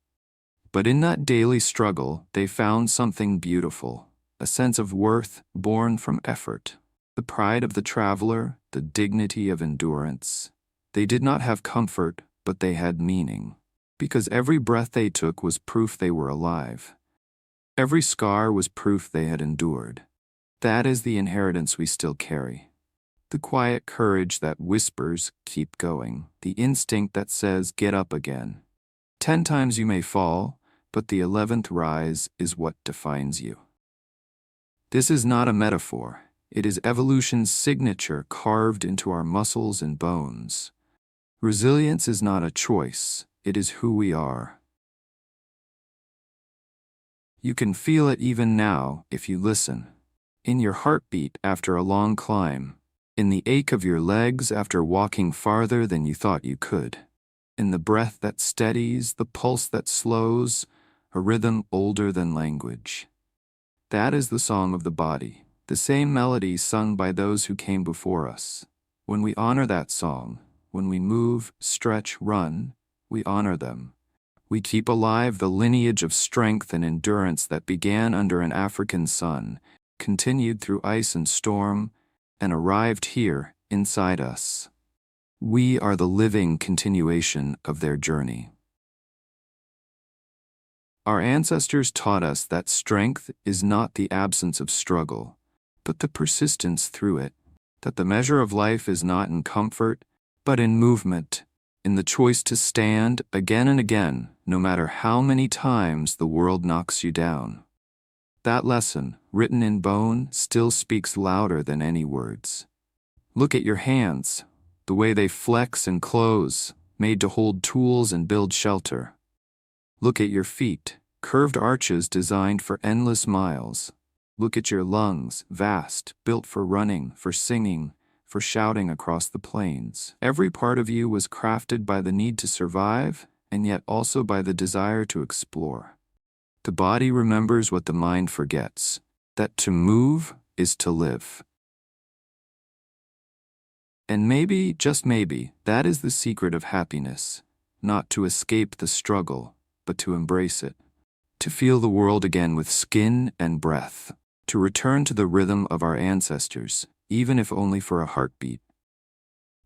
But in that daily struggle, they found something beautiful, a sense of worth born from effort. the pride of the traveler, the dignity of endurance. They did not have comfort, but they had meaning, because every breath they took was proof they were alive. Every scar was proof they had endured. That is the inheritance we still carry. The quiet courage that whispers, keep going. The instinct that says, get up again. 10 times you may fall, but the 11th rise is what defines you. This is not a metaphor. It is evolution's signature carved into our muscles and bones. Resilience is not a choice. It is who we are. You can feel it even now if you listen. In your heartbeat after a long climb. In the ache of your legs after walking farther than you thought you could. In the breath that steadies, the pulse that slows, a rhythm older than language. That is the song of the body, the same melody sung by those who came before us. When we honor that song, when we move, stretch, run, we honor them. We keep alive the lineage of strength and endurance that began under an African sun, continued through ice and storm, and arrived here, inside us. We are the living continuation of their journey. Our ancestors taught us that strength is not the absence of struggle, but the persistence through it, that the measure of life is not in comfort, but in movement, in the choice to stand again and again, no matter how many times the world knocks you down. That lesson, written in bone, still speaks louder than any words. Look at your hands, the way they flex and close, made to hold tools and build shelter. Look at your feet, curved arches designed for endless miles. Look at your lungs, vast, built for running, for singing, for shouting across the plains. Every part of you was crafted by the need to survive, and yet also by the desire to explore. The body remembers what the mind forgets, that to move is to live. And maybe, just maybe, that is the secret of happiness, not to escape the struggle, but to embrace it, to feel the world again with skin and breath, to return to the rhythm of our ancestors, even if only for a heartbeat.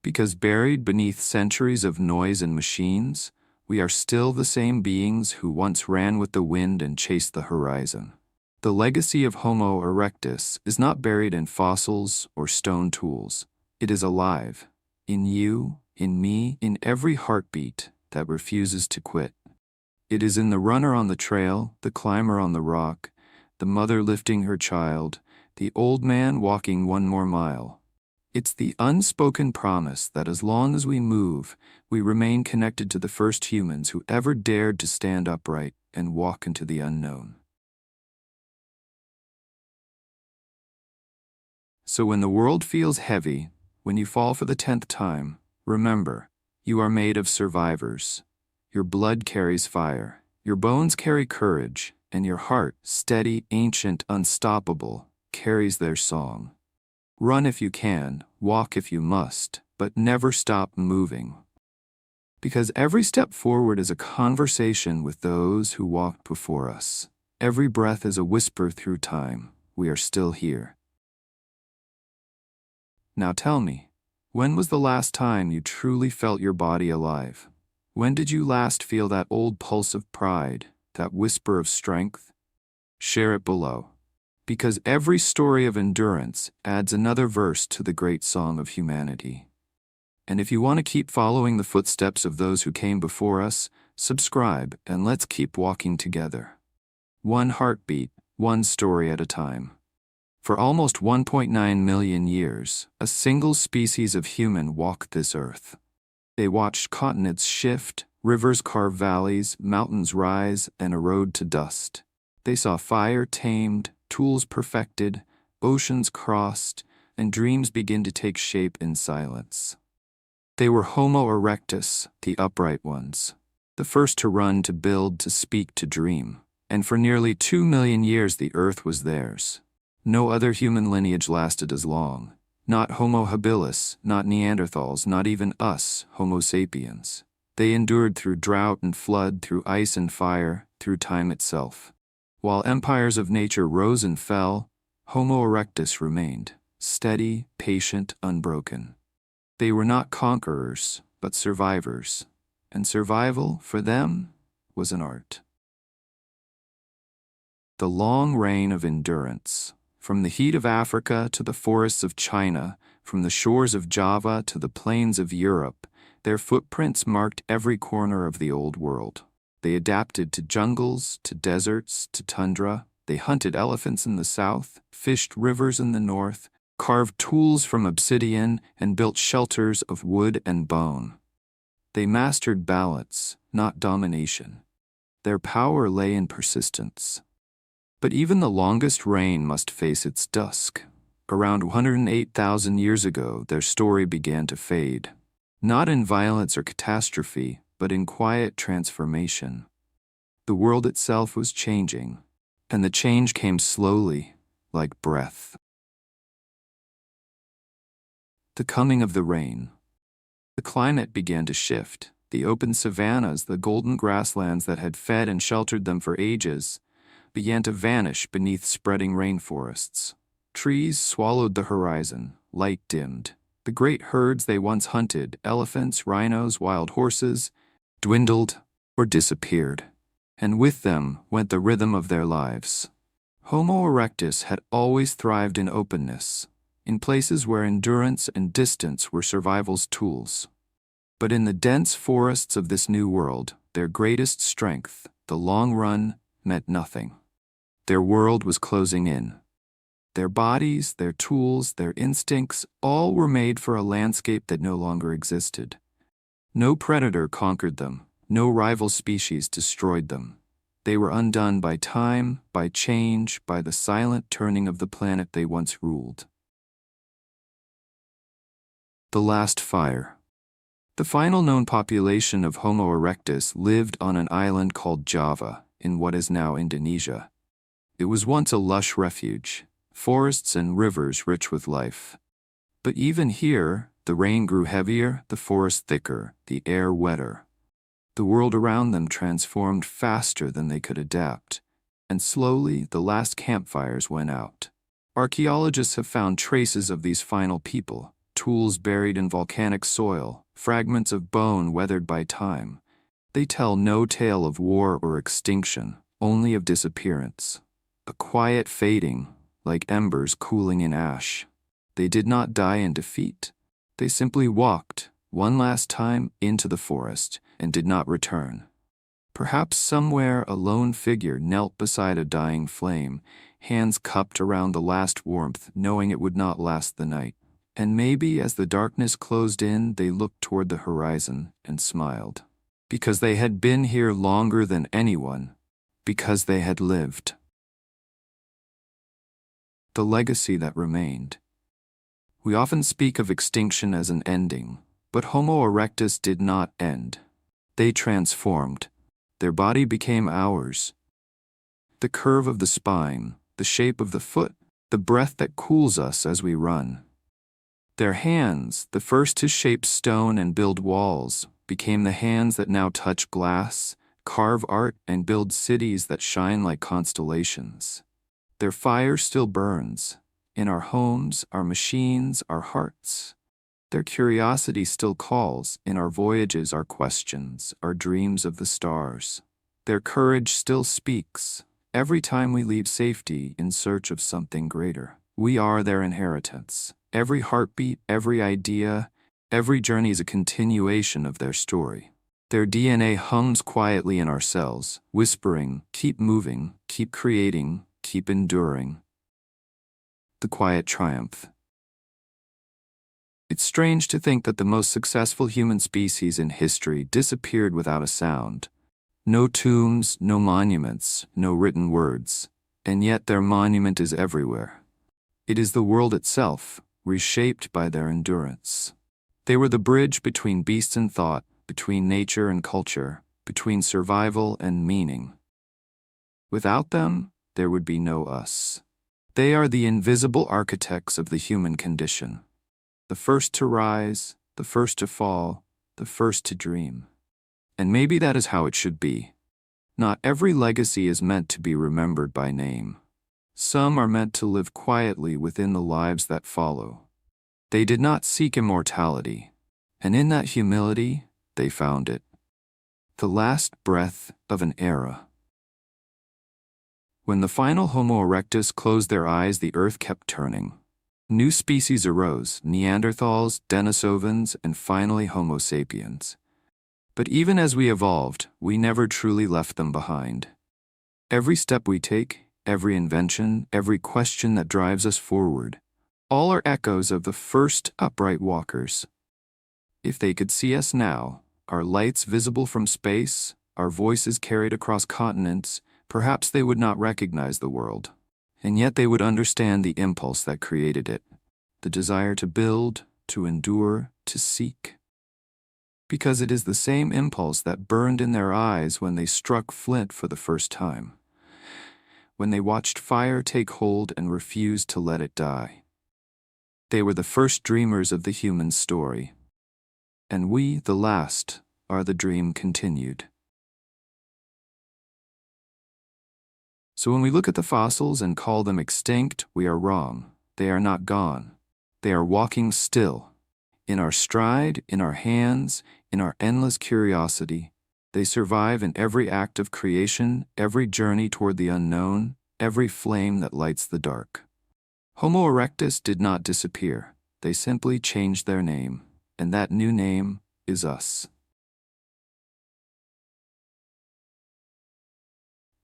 Because buried beneath centuries of noise and machines, we are still the same beings who once ran with the wind and chased the horizon. The legacy of Homo erectus is not buried in fossils or stone tools. It is alive, in you, in me, in every heartbeat that refuses to quit. It is in the runner on the trail, the climber on the rock, the mother lifting her child, the old man walking one more mile. It's the unspoken promise that as long as we move, we remain connected to the first humans who ever dared to stand upright and walk into the unknown. So when the world feels heavy, when you fall for the 10th time, remember, you are made of survivors. Your blood carries fire, your bones carry courage, and your heart, steady, ancient, unstoppable, carries their song. Run if you can, walk if you must, but never stop moving. Because every step forward is a conversation with those who walked before us. Every breath is a whisper through time. We are still here. Now tell me, when was the last time you truly felt your body alive? When did you last feel that old pulse of pride, that whisper of strength? Share it below. Because every story of endurance adds another verse to the great song of humanity. And if you want to keep following the footsteps of those who came before us, subscribe and let's keep walking together. One heartbeat, one story at a time. For almost 1.9 million years, a single species of human walked this earth. They watched continents shift, rivers carve valleys, mountains rise and erode to dust. They saw fire tamed, tools perfected, oceans crossed, and dreams begin to take shape in silence. They were Homo erectus, the upright ones, the first to run, to build, to speak, to dream. And for nearly 2 million years the earth was theirs. No other human lineage lasted as long. Not Homo habilis, not Neanderthals, not even us, Homo sapiens. They endured through drought and flood, through ice and fire, through time itself. While empires of nature rose and fell, Homo erectus remained, steady, patient, unbroken. They were not conquerors, but survivors, and survival, for them, was an art. The long reign of endurance. From the heat of Africa to the forests of China, from the shores of Java to the plains of Europe, their footprints marked every corner of the Old World. They adapted to jungles, to deserts, to tundra. They hunted elephants in the south, fished rivers in the north, carved tools from obsidian, and built shelters of wood and bone. They mastered balance, not domination. Their power lay in persistence. But even the longest reign must face its dusk. Around 108,000 years ago, their story began to fade. Not in violence or catastrophe, but in quiet transformation. The world itself was changing, and the change came slowly, like breath. The coming of the rain. The climate began to shift. The open savannas, the golden grasslands that had fed and sheltered them for ages, began to vanish beneath spreading rainforests. Trees swallowed the horizon, light dimmed. The great herds they once hunted, elephants, rhinos, wild horses, dwindled or disappeared, and with them went the rhythm of their lives. Homo erectus had always thrived in openness, in places where endurance and distance were survival's tools. But in the dense forests of this new world, their greatest strength, the long run, meant nothing. Their world was closing in. Their bodies, their tools, their instincts, all were made for a landscape that no longer existed. No predator conquered them, no rival species destroyed them. They were undone by time, by change, by the silent turning of the planet they once ruled. The last fire. The final known population of Homo erectus lived on an island called Java, in what is now Indonesia. It was once a lush refuge, forests and rivers rich with life. But even here, the rain grew heavier, the forest thicker, the air wetter. The world around them transformed faster than they could adapt, and slowly the last campfires went out. Archaeologists have found traces of these final people, tools buried in volcanic soil, fragments of bone weathered by time. They tell no tale of war or extinction, only of disappearance. A quiet fading, like embers cooling in ash. They did not die in defeat. They simply walked, one last time, into the forest, and did not return. Perhaps somewhere a lone figure knelt beside a dying flame, hands cupped around the last warmth, knowing it would not last the night. And maybe as the darkness closed in, they looked toward the horizon and smiled. Because they had been here longer than anyone. Because they had lived. The legacy that remained. We often speak of extinction as an ending, but Homo erectus did not end. They transformed. Their body became ours. The curve of the spine, the shape of the foot, the breath that cools us as we run. Their hands, the first to shape stone and build walls, became the hands that now touch glass, carve art, and build cities that shine like constellations. Their fire still burns, in our homes, our machines, our hearts. Their curiosity still calls, in our voyages, our questions, our dreams of the stars. Their courage still speaks, every time we leave safety in search of something greater. We are their inheritance. Every heartbeat, every idea, every journey is a continuation of their story. Their DNA hums quietly in our cells, whispering, keep moving, keep creating, keep enduring. The quiet triumph. It's strange to think that the most successful human species in history disappeared without a sound. No tombs, no monuments, no written words, and yet their monument is everywhere. It is the world itself, reshaped by their endurance. They were the bridge between beast and thought, between nature and culture, between survival and meaning. Without them, there would be no us. They are the invisible architects of the human condition. The first to rise, the first to fall, the first to dream. And maybe that is how it should be. Not every legacy is meant to be remembered by name. Some are meant to live quietly within the lives that follow. They did not seek immortality, and in that humility, they found it. The last breath of an era. When the final Homo erectus closed their eyes, the earth kept turning. New species arose: Neanderthals, Denisovans, and finally Homo sapiens. But even as we evolved, we never truly left them behind. Every step we take, every invention, every question that drives us forward, all are echoes of the first upright walkers. If they could see us now, our lights visible from space, our voices carried across continents, perhaps they would not recognize the world. And yet they would understand the impulse that created it, the desire to build, to endure, to seek. Because it is the same impulse that burned in their eyes when they struck flint for the first time, when they watched fire take hold and refused to let it die. They were the first dreamers of the human story. And we, the last, are the dream continued. So when we look at the fossils and call them extinct, we are wrong. They are not gone. They are walking still. In our stride, in our hands, in our endless curiosity, they survive in every act of creation, every journey toward the unknown, every flame that lights the dark. Homo erectus did not disappear. They simply changed their name, and that new name is us.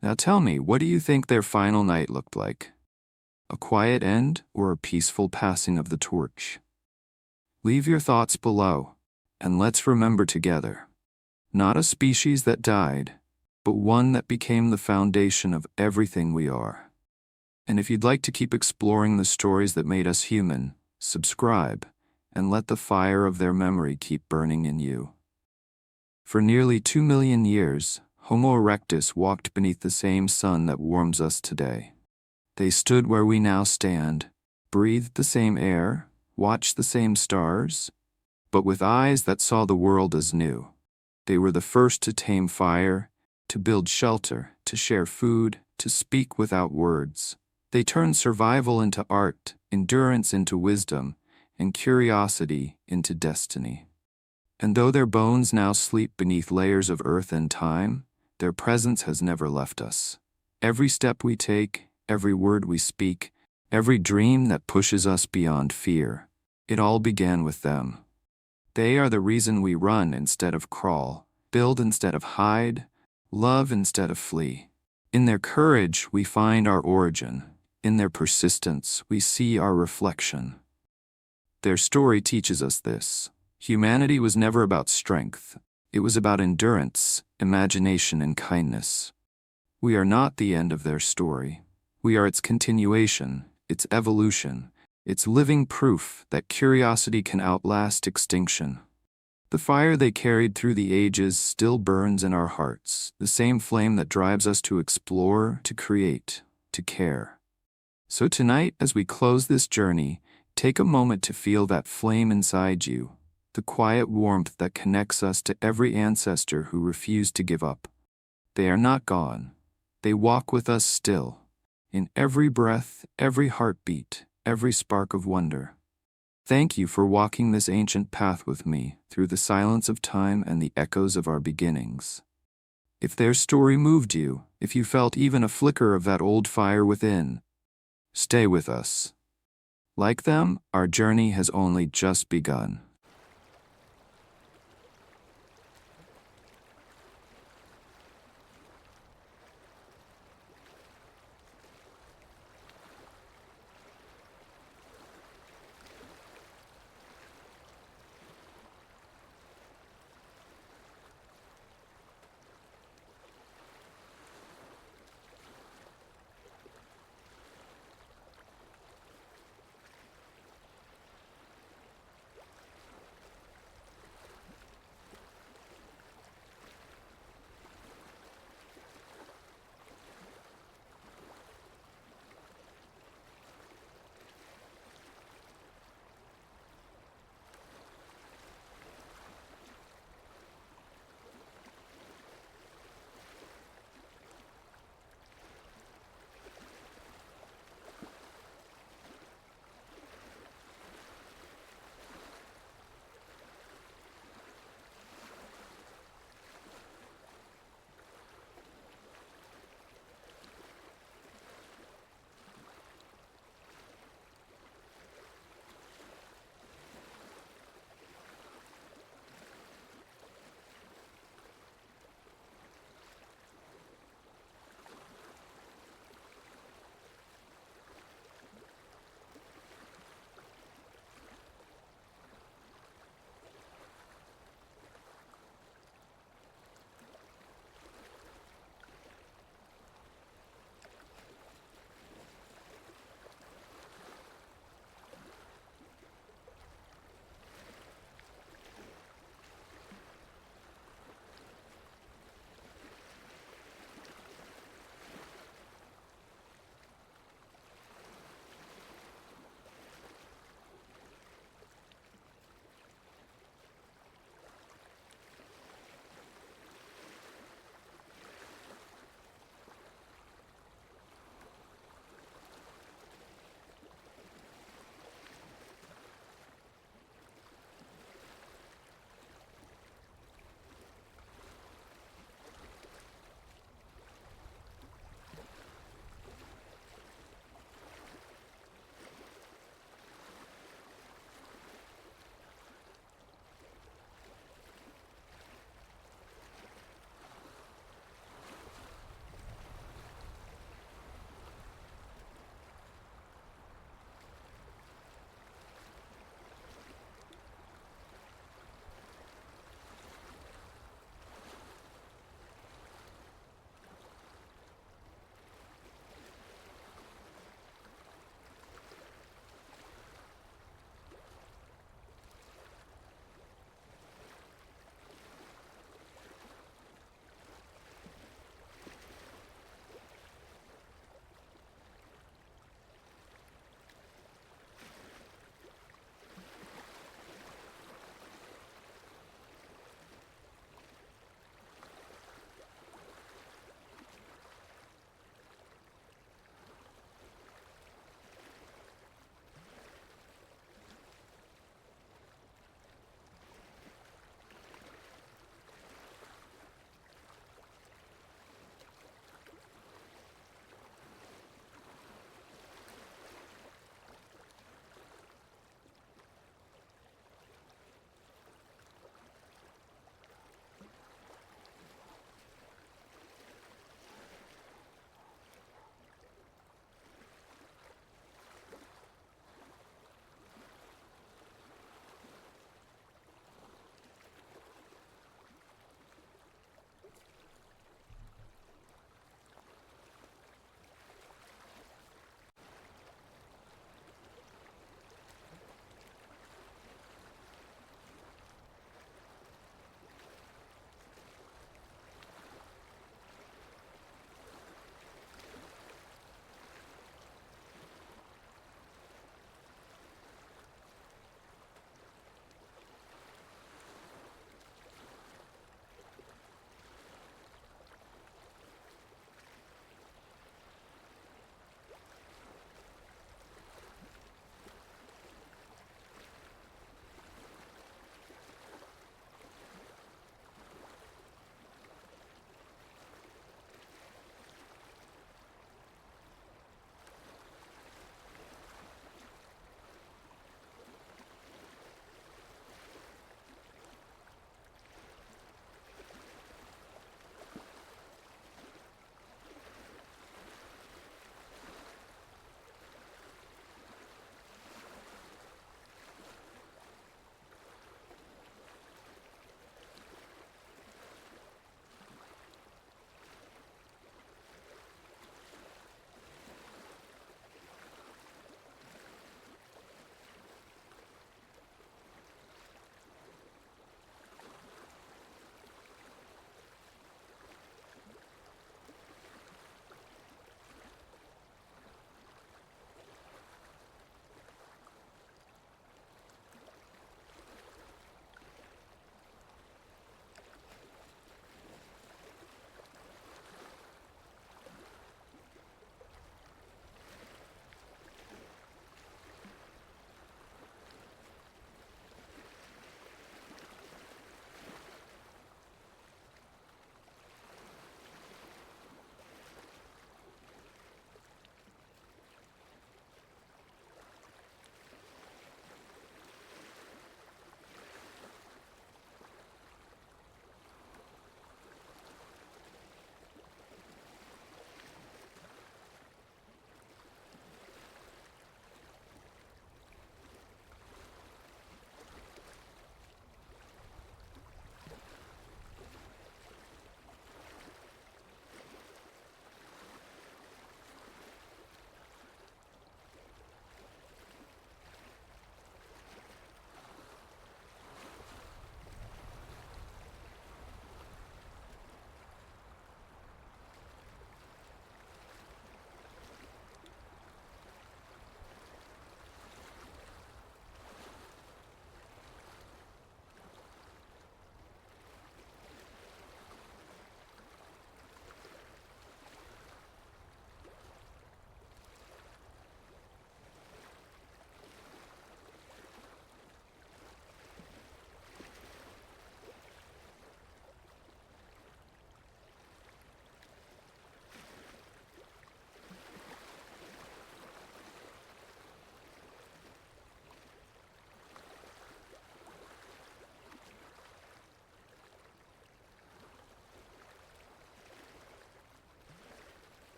Now tell me, what do you think their final night looked like? A quiet end or a peaceful passing of the torch? Leave your thoughts below, and let's remember together. Not a species that died, but one that became the foundation of everything we are. And if you'd like to keep exploring the stories that made us human, subscribe, and let the fire of their memory keep burning in you. For nearly 2 million years, Homo erectus walked beneath the same sun that warms us today. They stood where we now stand, breathed the same air, watched the same stars, but with eyes that saw the world as new. They were the first to tame fire, to build shelter, to share food, to speak without words. They turned survival into art, endurance into wisdom, and curiosity into destiny. And though their bones now sleep beneath layers of earth and time, their presence has never left us. Every step we take, every word we speak, every dream that pushes us beyond fear, it all began with them. They are the reason we run instead of crawl, build instead of hide, love instead of flee. In their courage, we find our origin. In their persistence, we see our reflection. Their story teaches us this. Humanity was never about strength. It was about endurance, imagination, and kindness. We are not the end of their story. We are its continuation, its evolution, its living proof that curiosity can outlast extinction. The fire they carried through the ages still burns in our hearts, the same flame that drives us to explore, to create, to care. So tonight, as we close this journey, take a moment to feel that flame inside you, the quiet warmth that connects us to every ancestor who refused to give up. They are not gone. They walk with us still, in every breath, every heartbeat, every spark of wonder. Thank you for walking this ancient path with me through the silence of time and the echoes of our beginnings. If their story moved you, if you felt even a flicker of that old fire within, stay with us. Like them, our journey has only just begun.